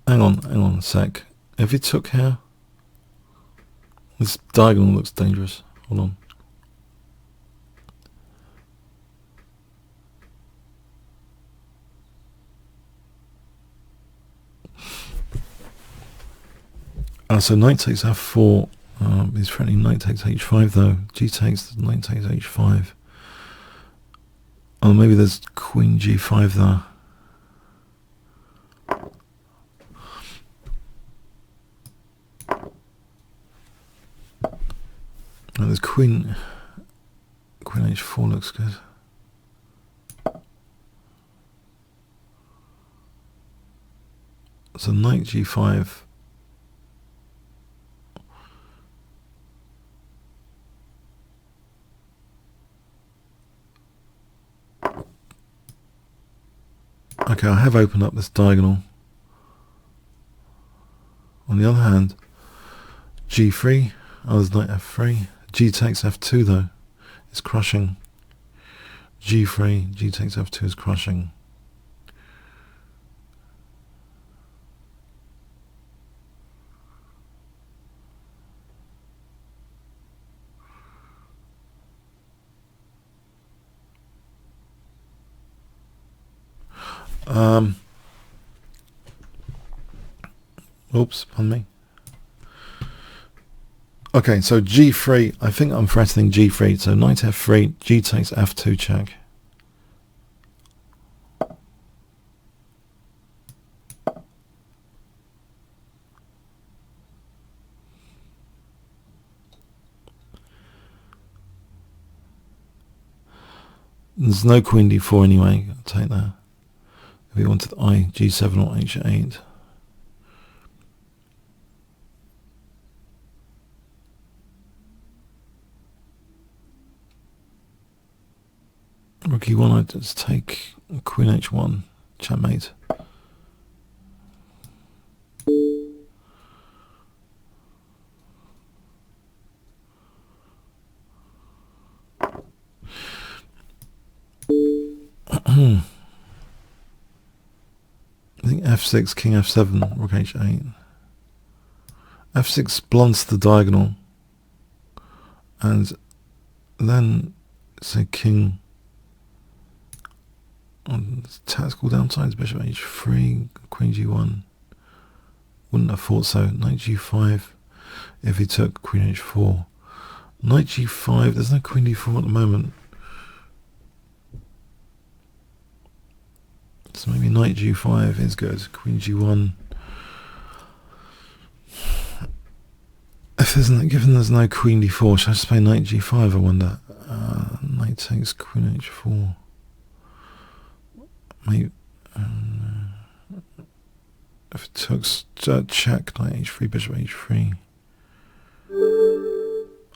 Hang on a sec. If he took here, this diagonal looks dangerous. Hold on. So knight takes f4. He's threatening knight takes h5 though. G takes, knight takes h5. Oh, maybe there's queen g5 there. And there's queen h4 looks good. So knight g5. Okay, I have opened up this diagonal. On the other hand, g3, there's knight f3. G takes f2 though, is crushing. g3, g takes f2 is crushing. Oops, pardon me. Okay, so g3, I think I'm threatening g3, so knight f3, g takes f2 check. There's no queen d4 anyway, I'll take that. If we wanted I, g7 or h8. Rook e1, I just take queen h1, checkmate. I think f6, king f7, rook h8. f6 blunts the diagonal, and then say king on tactical downsides, bishop h3, queen g1. Wouldn't have thought so. Knight g5 if he took queen h4. Knight g5, there's no queen d4 at the moment. So maybe knight g5 is good. Queen g1. If there's no, given there's no queen d4, should I just play knight g5? I wonder. Knight takes queen h4. Maybe if it took check, knight h3, bishop h3.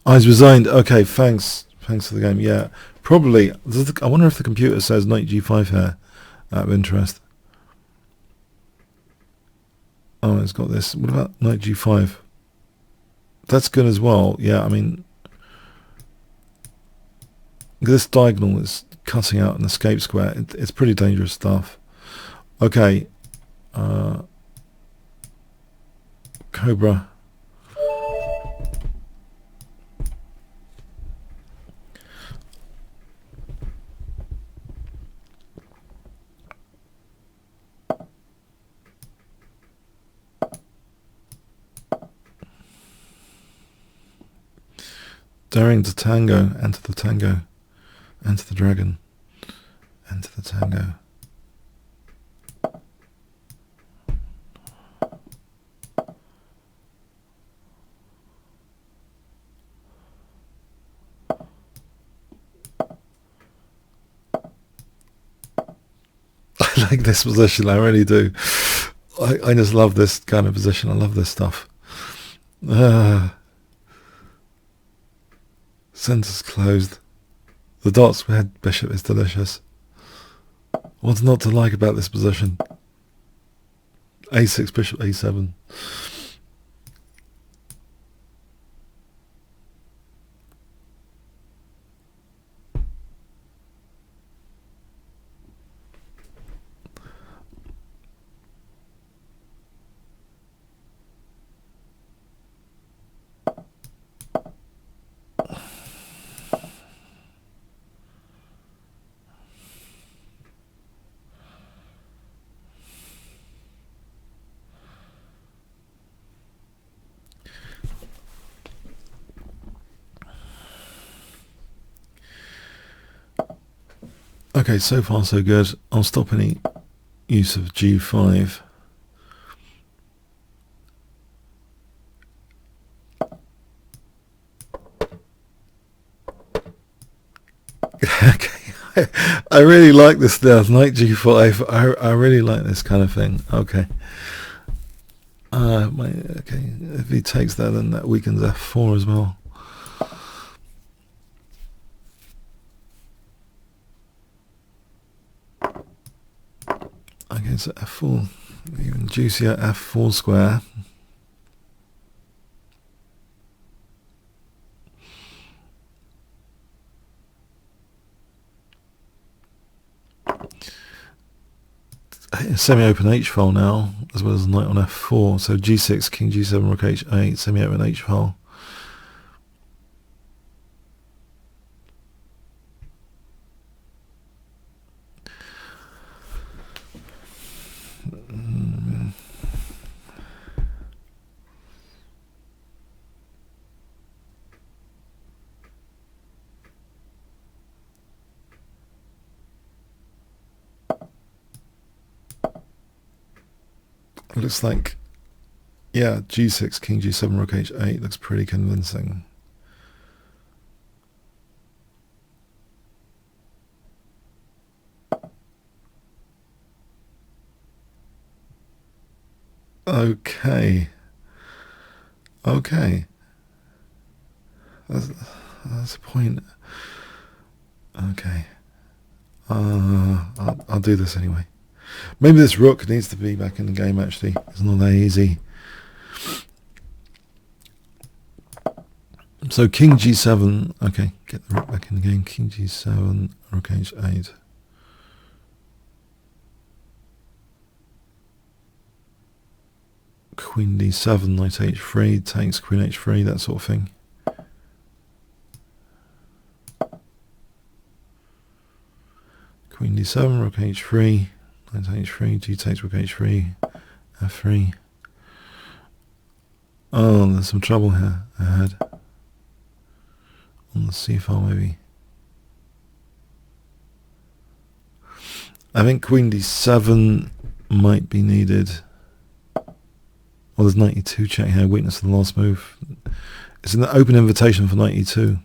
He's resigned. Okay, thanks for the game. Yeah, probably. I wonder if the computer says knight g5 here. Out of interest. Oh, it's got this. What about knight g5? That's good as well. Yeah, I mean, this diagonal is cutting out an escape square. It's pretty dangerous stuff. Okay. Cobra. Daring to tango, enter the tango, enter the dragon, enter the tango. I like this position, I really do. I just love this kind of position, I love this stuff. Centre's closed. The dots head bishop is delicious. What's not to like about this position? A6, bishop A7. Okay, so far so good. I'll stop any use of G5. Okay, I really like this now. Knight G5. I really like this kind of thing. Okay. Okay, if he takes that, then that weakens F4 as well. Okay, so F4, even juicier F4 square. Semi-open H-file now, as well as knight on F4. So G6, King G7, Rook H8, semi-open H-file. Looks like, yeah, G6, King G7, Rook H8 looks pretty convincing. Okay. Okay. That's a point. Okay. I'll do this anyway. Maybe this rook needs to be back in the game, actually. It's not that easy. So King G7. Okay, get the rook back in the game. King G7, Rook H8. Queen D7, Knight H3, takes Queen H3, that sort of thing. Queen D7, Rook H3, Knight H3, G takes Rook H3, F3. Oh, there's some trouble here ahead. On the C file, maybe. I think Queen D7 might be needed. Well, there's Knight E2 check here, weakness of the last move. It's an open invitation for Knight E2,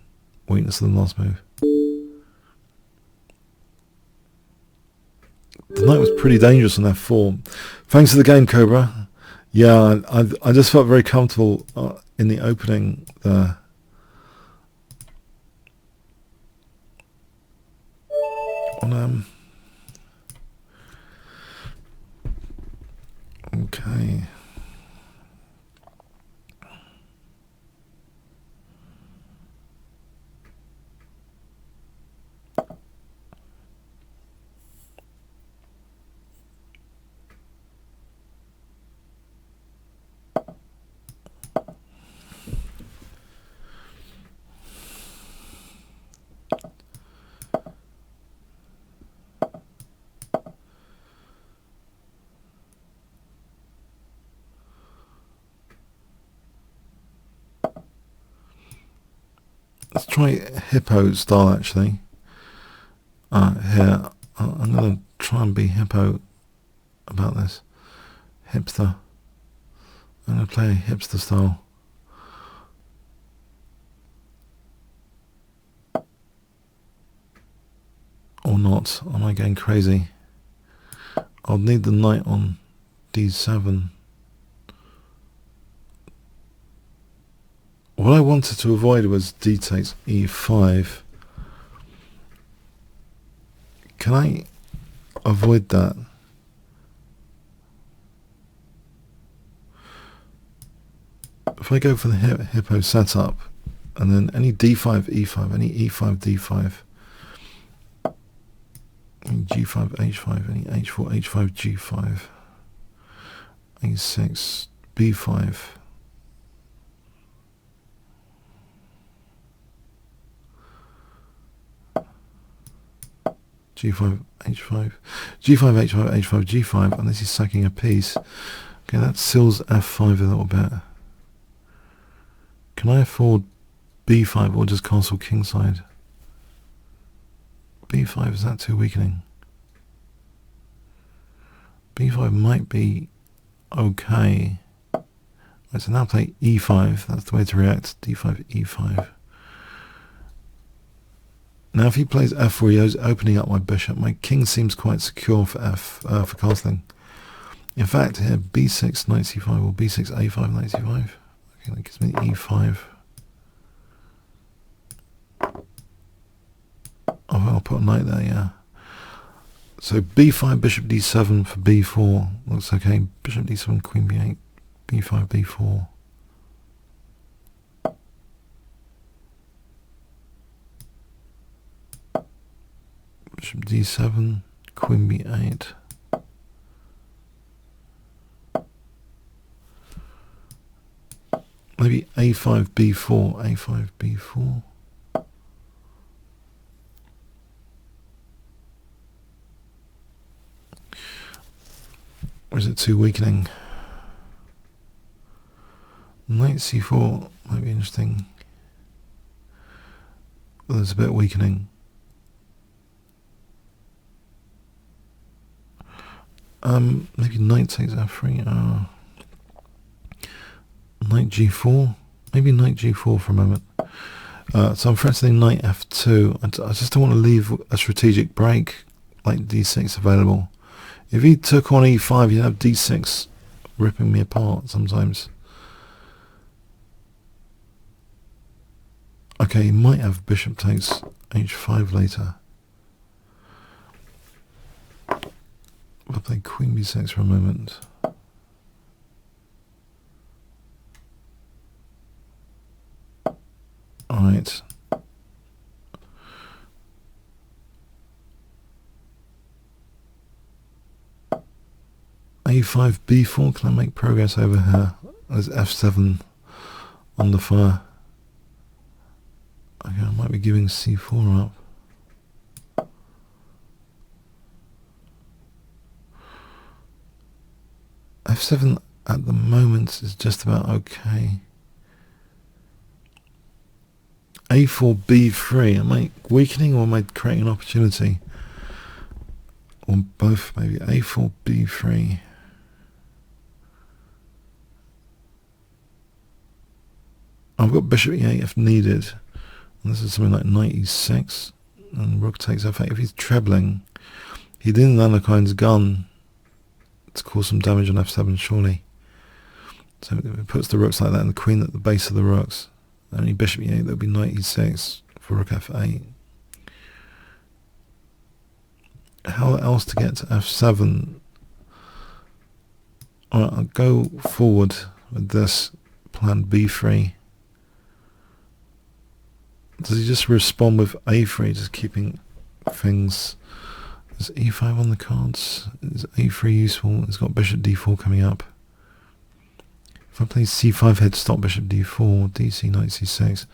weakness of the last move. The knight was pretty dangerous on F4. Thanks for the game, Cobra. Yeah, I just felt very comfortable in the opening there. Okay. Let's try hippo style actually. Here, I'm going to try and be hippo about this. Hipster. I'm going to play hipster style. Or not. Am I going crazy? I'll need the knight on d7. What I wanted to avoid was d takes e5. Can I avoid that? If I go for the hippo setup, and then any d5, e5, any e5, d5, any g5, h5, any h4, h5, g5, a6, b5, g5, h5, g5, h5, h5, g5, and this is sacking a piece. Okay, that seals f5 a little bit. Can I afford b5 or just castle kingside? b5, is that too weakening? b5 might be okay. Right, so now play e5, that's the way to react. d5, e5. Now if he plays f4, he's opening up my bishop. My king seems quite secure for for castling. In fact, here b6, knight c5, or b6, a5, knight c5. Okay, that gives me e5. Oh, I'll put a knight there, yeah. So b5, bishop d7 for b4. Looks okay. Bishop d7, queen b8, b5, b4. Bishop d7, queen b8. Maybe a5, b4, a5, b4. Or is it too weakening? Knight c4 might be interesting. Well, it's a bit weakening. Maybe knight takes f3. Knight g4. Maybe knight g4 for a moment. So I'm threatening knight f2. I just don't want to leave a strategic break like d6 available. If he took on e5, you'd have d6 ripping me apart sometimes. Okay, he might have bishop takes h5 later. I'll play queen b6 for a moment. Alright. a5, b4, can I make progress over here? There's f7 on the fire. Okay, I might be giving c4 up. f7 at the moment is just about okay. a4, b3, am I weakening or am I creating an opportunity? Or both, maybe. a4, b3. I've got bishop e8 if needed. And this is something like knight e6. And rook takes f8. If he's trebling, he didn't land a Lalakine's gun to cause some damage on f7, surely. So it puts the rooks like that and the queen at the base of the rooks. Only bishop e8, that would be knight e6 for rook f8. How else to get to f7? Alright, I'll go forward with this plan b3. Does he just respond with a3, just keeping things? Is e5 on the cards? Is a3 useful? It's got bishop d4 coming up. If I play c5 head, stop bishop d4, dc, knight c6.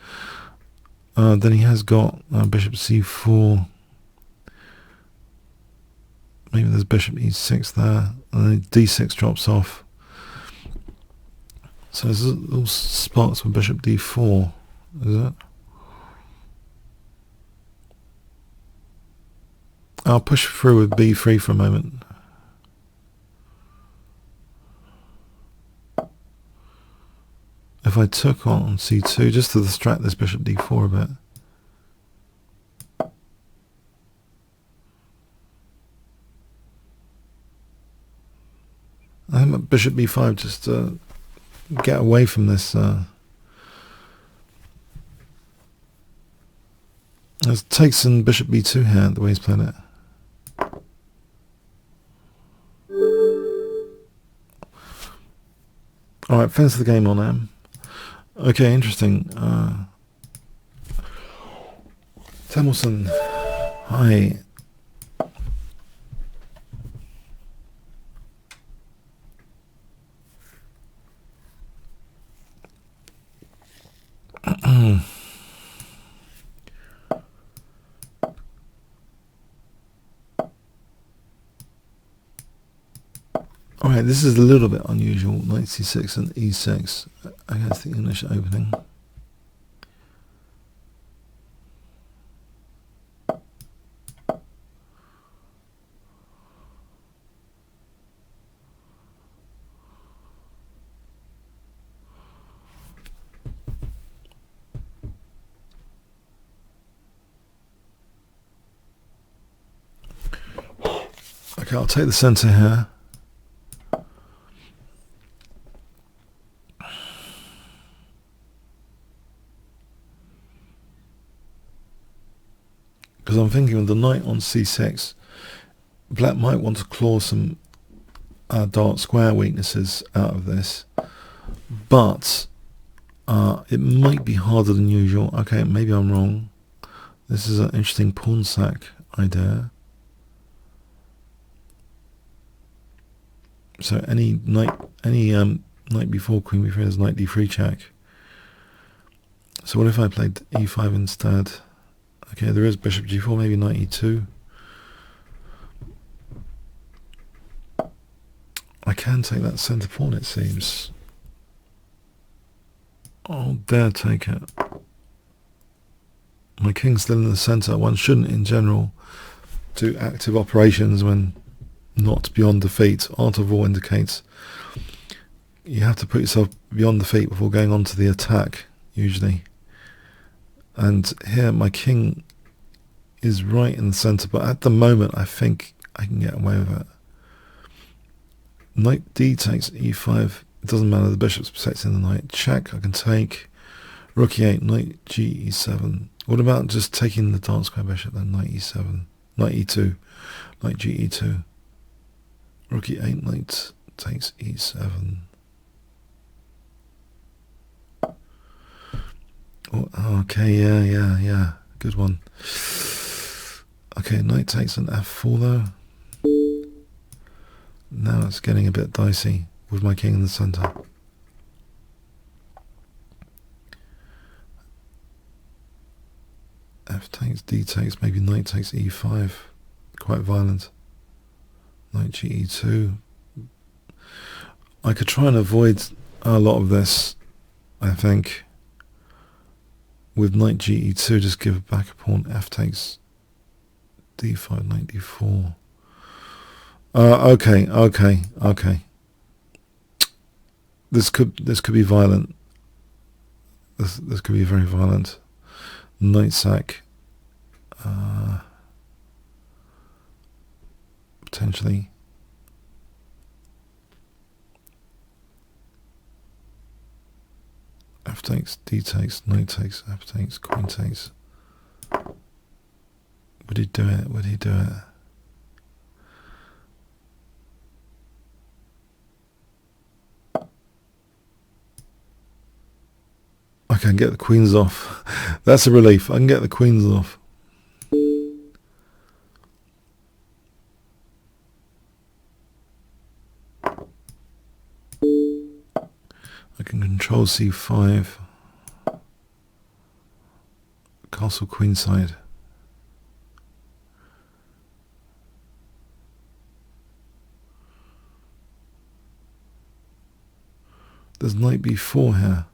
Then he has got bishop c4. Maybe there's bishop e6 there, and then d6 drops off. So there's little spots with bishop d4, is it? I'll push through with b3 for a moment. If I took on c2 just to distract this bishop d4 a bit. I think bishop b5 just to get away from this. It takes in bishop b2 here, the way he's playing it. Alright, finish the game on M. Okay, interesting. Samuelson, hi. Alright, this is a little bit unusual, knight c6 and e6 against the English opening. Okay, I'll take the centre here. Because I'm thinking of the knight on c6, black might want to claw some dark square weaknesses out of this, but it might be harder than usual. Okay, maybe I'm wrong. This is an interesting pawn sack idea. So any knight before queen b3 is knight d3 check. So what if I played e5 instead? Okay, there is bishop g4, maybe knight e2. I can take that centre pawn, it seems. I'll dare take it. My king's still in the centre. One shouldn't, in general, do active operations when not beyond defeat. Art of War indicates you have to put yourself beyond defeat before going on to the attack, usually. And here my king is right in the centre, but at the moment I think I can get away with it. Knight d takes e5. It doesn't matter, the bishop's protecting the knight. Check, I can take. Rook e8, knight g e7. What about just taking the dark square bishop then? Knight e7, knight e2, knight g e2. Rook e8, knight takes e7. Oh, okay, yeah. Good one. Okay, knight takes an f4 though. Now it's getting a bit dicey with my king in the centre. F takes, d takes, maybe knight takes e5. Quite violent. Knight g e2. I could try and avoid a lot of this, I think. With knight g e2, just give back a pawn. F takes d5, knight d4. Okay. This could be violent. This could be very violent. Knight sack. Potentially. F takes, d takes, knight takes, f takes, queen takes. Would he do it? Would he do it? I can get the queens off. That's a relief. I can get the queens off. I can control c5. Castle queenside. There's knight b4 here.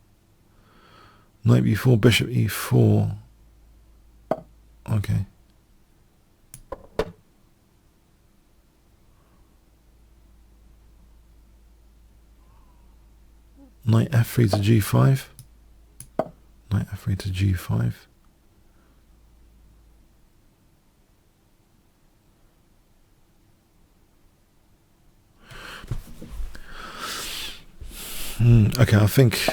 Knight b4, bishop e4. Okay. Knight f3 to g5. Knight f3 to g5. Okay, I think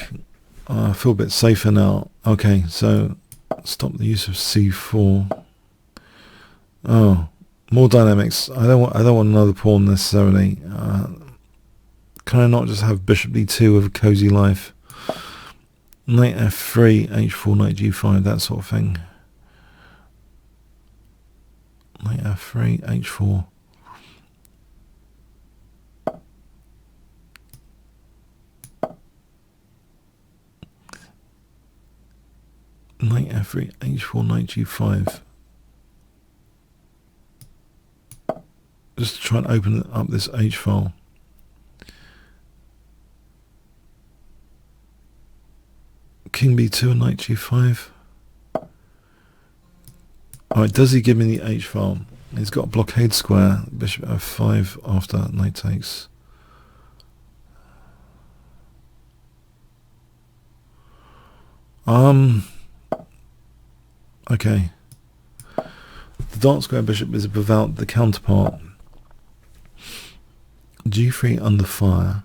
I feel a bit safer now. Okay, so stop the use of c4. Oh, more dynamics. I don't want another pawn necessarily. Can I not just have bishop d2 with a cozy life? Knight f3, h4, knight g5, that sort of thing. Knight f3, h4. Knight f3, h4, knight g5. Just to try and open up this h file. King b2 and knight g5. Alright, does he give me the h file? He's got a blockade square. Bishop f5 after knight takes. Okay. The dark square bishop is without the counterpart. g3 under fire.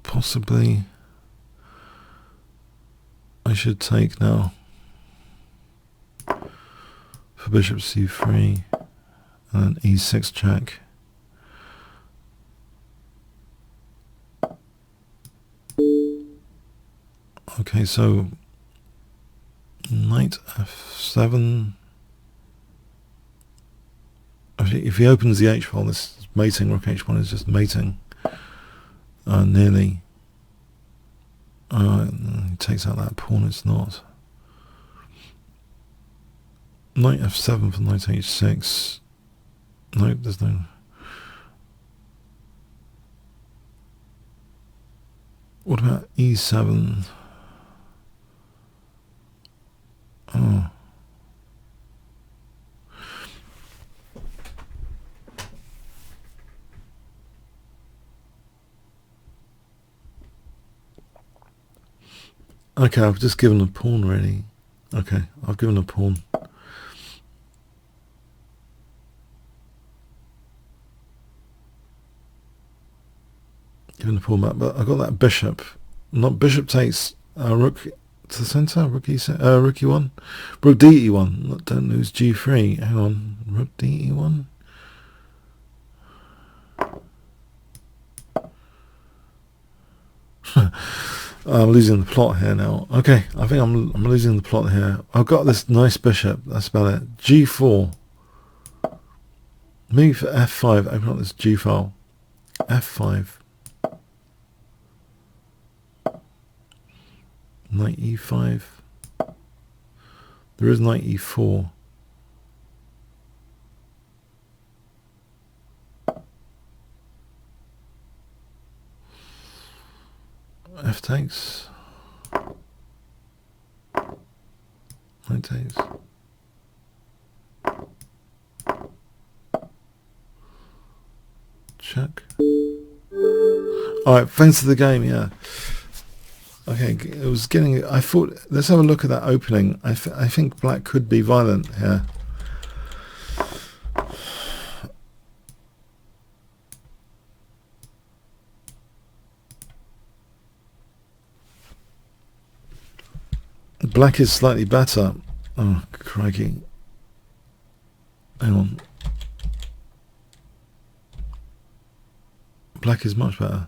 Possibly I should take now for bishop c3 and then e6 check. Okay, so knight f7. If he opens the h file, this is mating. Rook h1 is just mating. Nearly. He takes out that pawn. It's not. Knight f7 for knight h6. Nope, there's no. What about e7? Oh. Okay, I've just given a pawn really. Okay, I've given a pawn. Given a pawn back, but I got that bishop. Not bishop takes rook to the centre, rook e1, rook d1. Don't lose g3. Hang on, rook d1. I'm losing the plot here now. Okay, I think I'm losing the plot here. I've got this nice bishop. That's about it. g4. Move for f5. Open up this g file. f5. Knight e5. There is knight e4. F takes. Knight takes. Check. Alright, thanks to the game, yeah. Okay, it was getting. I thought. Let's have a look at that opening. I think black could be violent here. Black is slightly better. Oh, crikey! Hang on. Black is much better.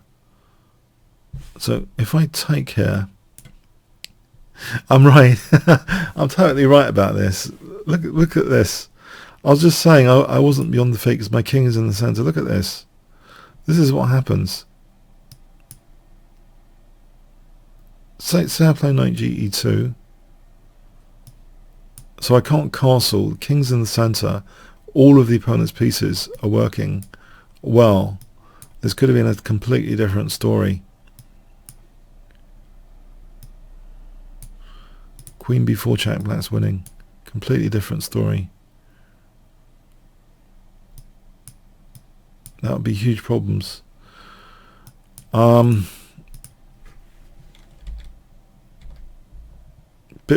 So if I take here, I'm right. I'm totally right about this. Look at this. I was just saying I wasn't beyond the fake because my king is in the center. Look at this. This is what happens. Say I play knight ge2. So I can't castle. The king's in the center. All of the opponent's pieces are working well. This could have been a completely different story. Queen b4 check, black's winning. Completely different story. That would be huge problems. Bit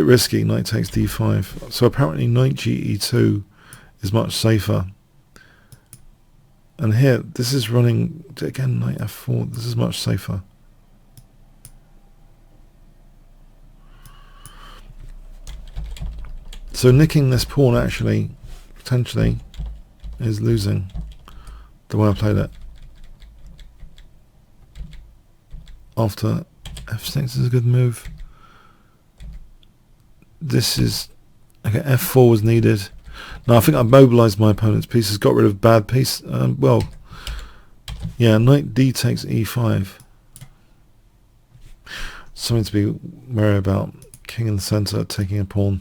risky, knight takes d5. So apparently knight ge2 is much safer. And here, this is running, again, knight f4. This is much safer. So nicking this pawn actually, potentially, is losing the way I played it. After f6 is a good move. This is, okay, f4 was needed. Now I think I mobilized my opponent's pieces, got rid of bad piece. Well, yeah, knight d takes e5. Something to be wary about. King in the center, taking a pawn.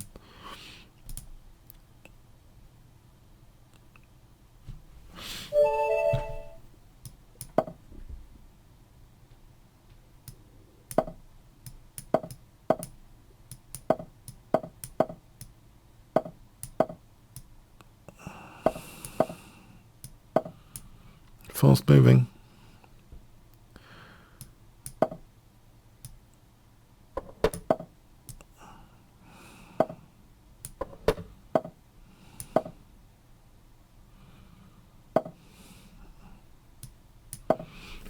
Fast moving.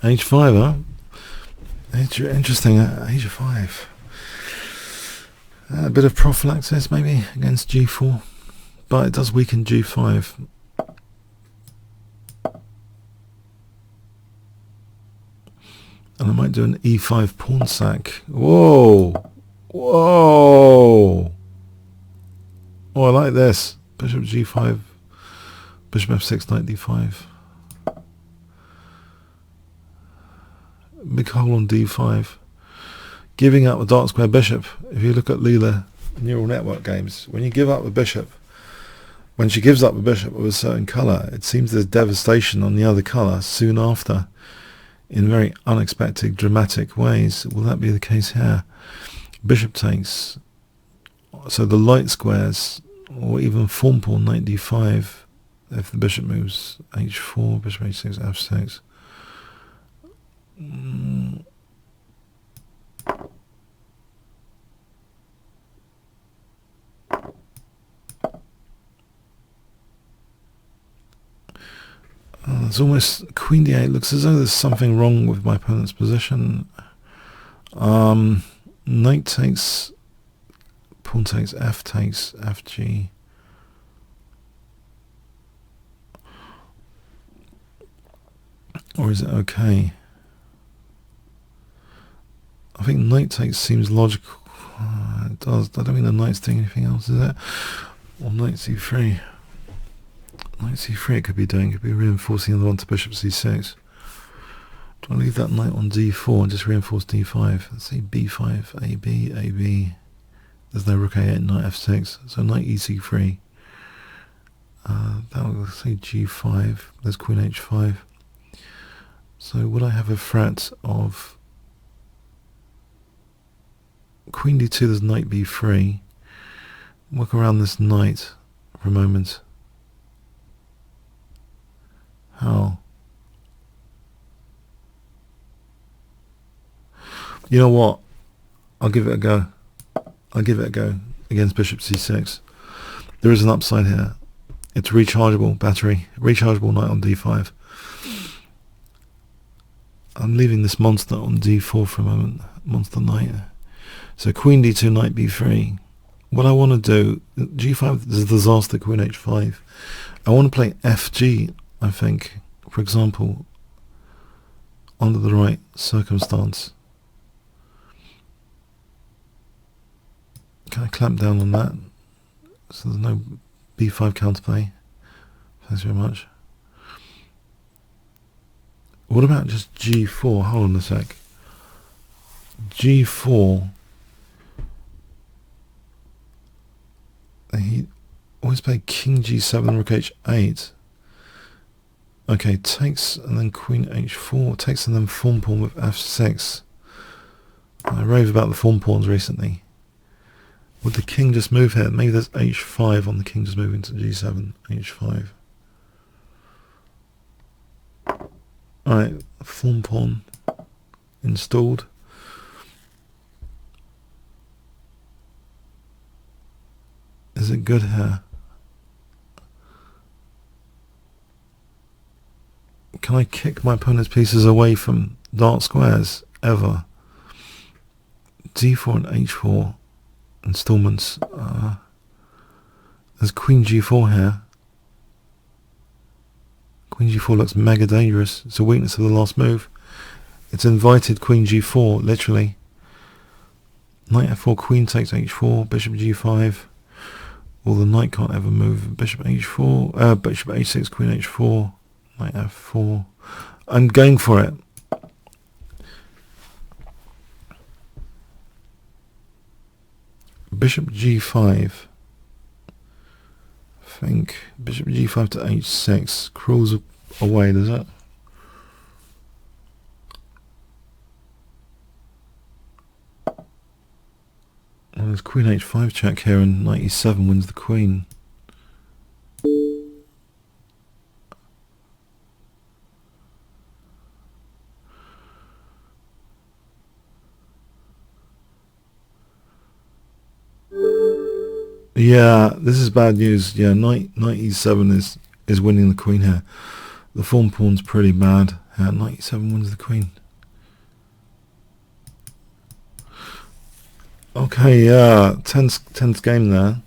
H5, huh? Interesting, age of 5. A bit of prophylaxis maybe against g4, but it does weaken g5. And I might do an e5 pawn sack. Whoa! Whoa! Oh, I like this. Bishop g5, bishop f6, knight d5. Big hole on d5. Giving up the dark square bishop. If you look at Leela neural network games, when you give up a bishop, when she gives up a bishop of a certain colour, it seems there's devastation on the other colour soon after, in very unexpected, dramatic ways. Will that be the case here? Bishop takes. So the light squares, or even form pawn, knight d5, if the bishop moves, h4, bishop h6, f6. It's almost queen d8. Looks as though there's something wrong with my opponent's position. Knight takes, pawn takes, f takes, fg. Or is it okay? I think knight takes seems logical. It does. I don't think the knight's doing anything else, is it? Or knight c3. Knight c3 it could be doing. It could be reinforcing the one to bishop c6. Do I leave that knight on d4 and just reinforce d5? Let's say b5, ab, ab. There's no rook a8, knight f6. So knight ec3. That would say g5. There's queen h5. So would I have a threat of queen d2? There's knight b3. Work around this knight for a moment. How? You know what? I'll give it a go. I'll give it a go against bishop c6. There is an upside here. It's rechargeable battery. Rechargeable knight on d5. I'm leaving this monster on d4 for a moment. Monster knight. So queen d2, knight b3. What I want to do, g5 is a disaster, queen h5. I want to play fg, I think, for example, under the right circumstance. Can I clamp down on that? So there's no b5 counterplay. Thanks very much. What about just g4? Hold on a sec. g4. He always played king g7, rook h8. Okay, takes and then queen h4. Takes and then pawn with f6. I rave about the pawn pawns recently. Would the king just move here? Maybe there's h5 on the king just moving to g7, h5. Alright, form pawn installed. Is it good here? Can I kick my opponent's pieces away from dark squares? Ever? d4 and h4 installments. There's queen g4 here. Queen g4 looks mega dangerous. It's a weakness of the last move. It's invited queen g4, literally. Knight f4, queen takes h4, bishop g5. Well, the knight can't ever move. Bishop h4, bishop h6, queen h4, knight f4. I'm going for it. Bishop g5. I think bishop g5 to h6 crawls away, does it? Well, there's queen h5 check here, and knight e7 wins the queen. Yeah, this is bad news. Yeah, knight e7 is winning the queen here. The form pawn's pretty bad. Knight e7 wins the queen. Okay, yeah, tense game there.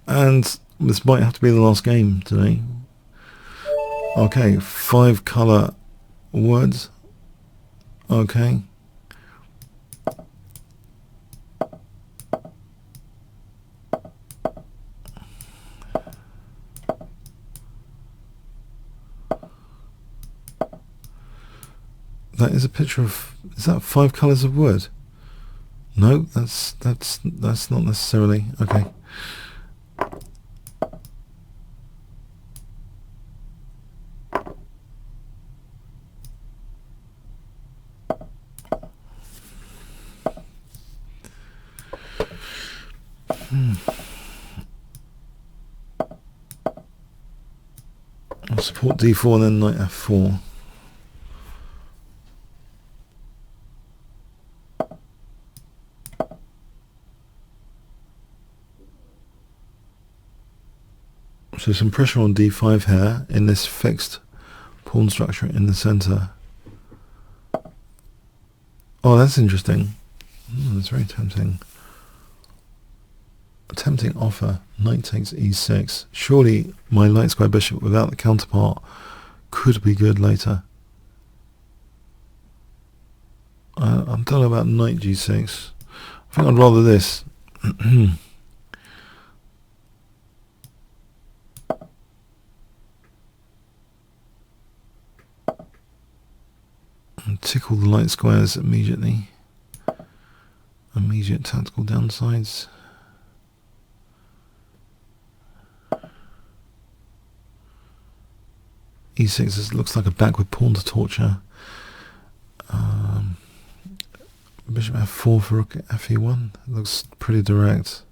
And this might have to be the last game today. Okay, 5 color words. Okay. That is a picture of, is that 5 colours of wood? No, that's not necessarily. Okay. I'll support d4 and then knight f4. So some pressure on d5 here in this fixed pawn structure in the center. Oh, that's interesting. That's very tempting. A tempting offer. Knight takes e6. Surely my light square bishop without the counterpart could be good later. I don't know about knight g6. I think I'd rather this. And tickle the light squares immediately. Immediate tactical downsides. e6 looks like a backward pawn to torture. Bishop f4 for rook fe1. Looks pretty direct.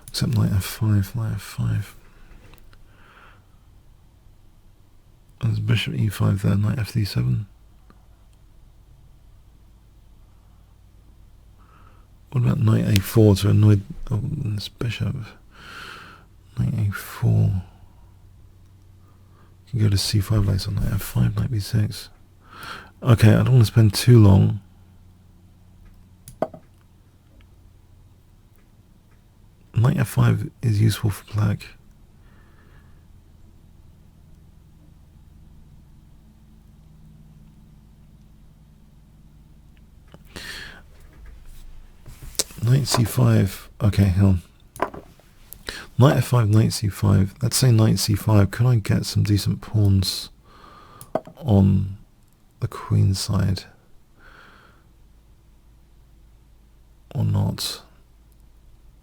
Except knight f5, knight f5. There's bishop e5 there, knight fd7. What about knight a4 to annoy this bishop? Knight a4. You can go to c5 later, knight f5, knight b6. Okay, I don't want to spend too long. Knight f5 is useful for black. Knight c5. Okay, hang on. Knight f5, knight c5. Let's say knight c5. Can I get some decent pawns on the queen side? Or not?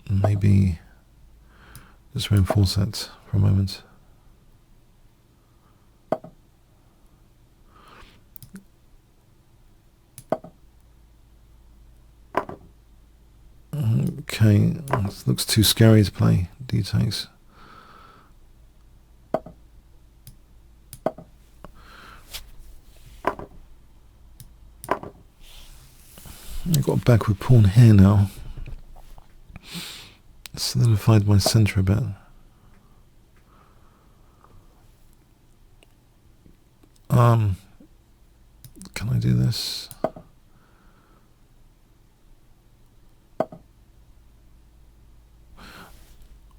Maybe just reinforce that for a moment. This looks too scary to play. D takes. I've got a backward pawn here now. Solidified my centre a bit. Can I do this?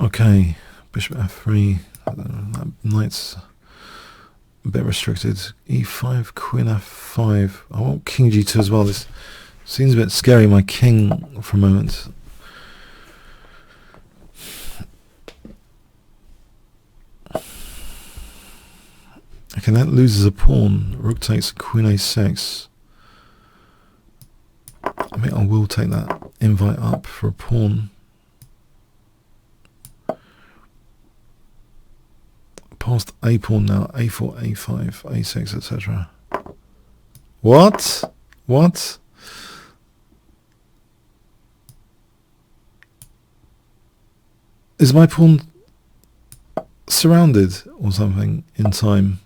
Okay, bishop f3. That knight's a bit restricted. e5, queen f5. I want king g2 as well. This seems a bit scary, my king, for a moment. Okay, that loses a pawn. Rook takes queen a6. I mean, I will take that invite up for a pawn. Past a pawn now. a4, a5, a6, etc. What? What? Is my pawn surrounded or something in time?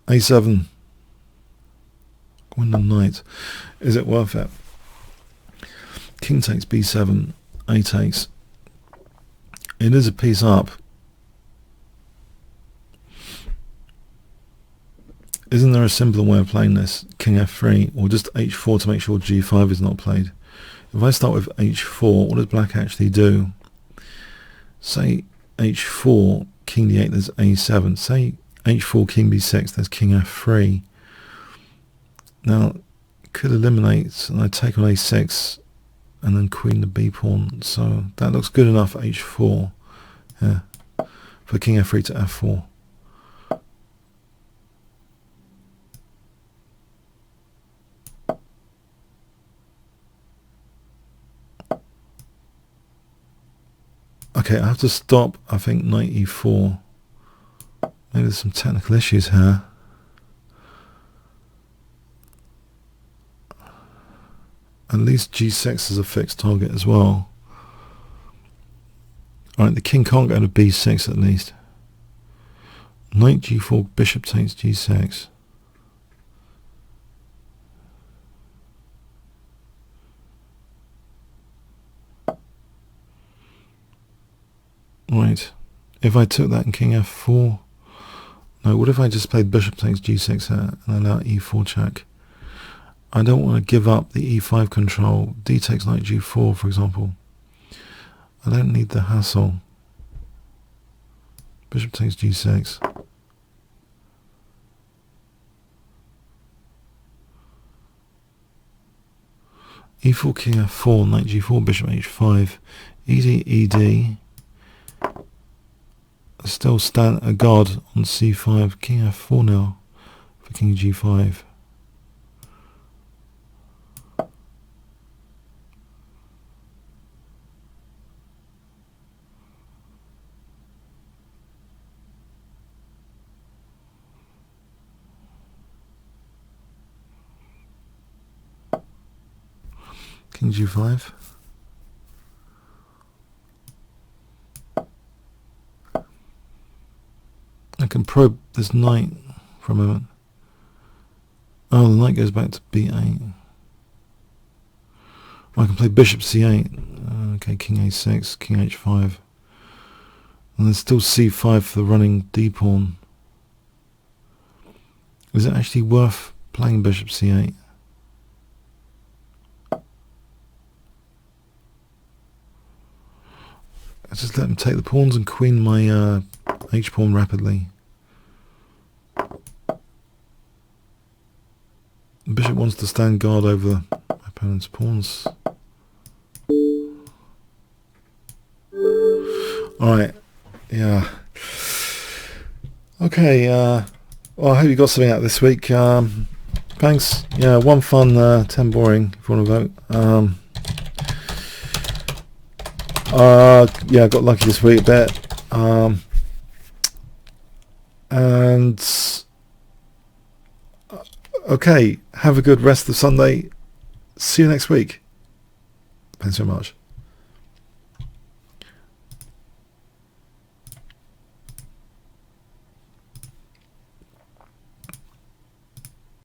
a7. Win the knight. Is it worth it? King takes b7. A takes. It is a piece up. Isn't there a simpler way of playing this? King f3, or just h4 to make sure g5 is not played. If I start with h4, what does black actually do? Say h4, king d8, there's a7. Say h4, king b6, there's king f3. Now, could eliminate, and I take on a6, and then queen the b pawn. So that looks good enough, h4, yeah, for king f3 to f4. Okay, I have to stop, I think, knight e4. Maybe there's some technical issues here. At least g6 is a fixed target as well. Alright, the king can't go to b6 at least. Knight g4, bishop takes g6. Right, if I took that in king f4, no, what if I just played bishop takes g6 here and allow e4 check? I don't want to give up the e5 control. D takes knight g4, for example. I don't need the hassle. Bishop takes g6. e4, king f4, knight g4, bishop h5. ed. Still stand a guard on c5. King f4 now for king g5. King g5. I can probe this knight for a moment. Oh, the knight goes back to b8. I can play bishop c8. Okay, king a6, king h5. And there's still c5 for the running d pawn. Is it actually worth playing bishop c8? I just let him take the pawns and queen my h pawn rapidly. The bishop wants to stand guard over my opponent's pawns. Alright, yeah. Okay, well, I hope you got something out this week. Thanks. Yeah, 1 fun, 10 boring, if you want to vote. Yeah, I got lucky this week a bit. And okay, have a good rest of Sunday. See you next week. Thanks so much.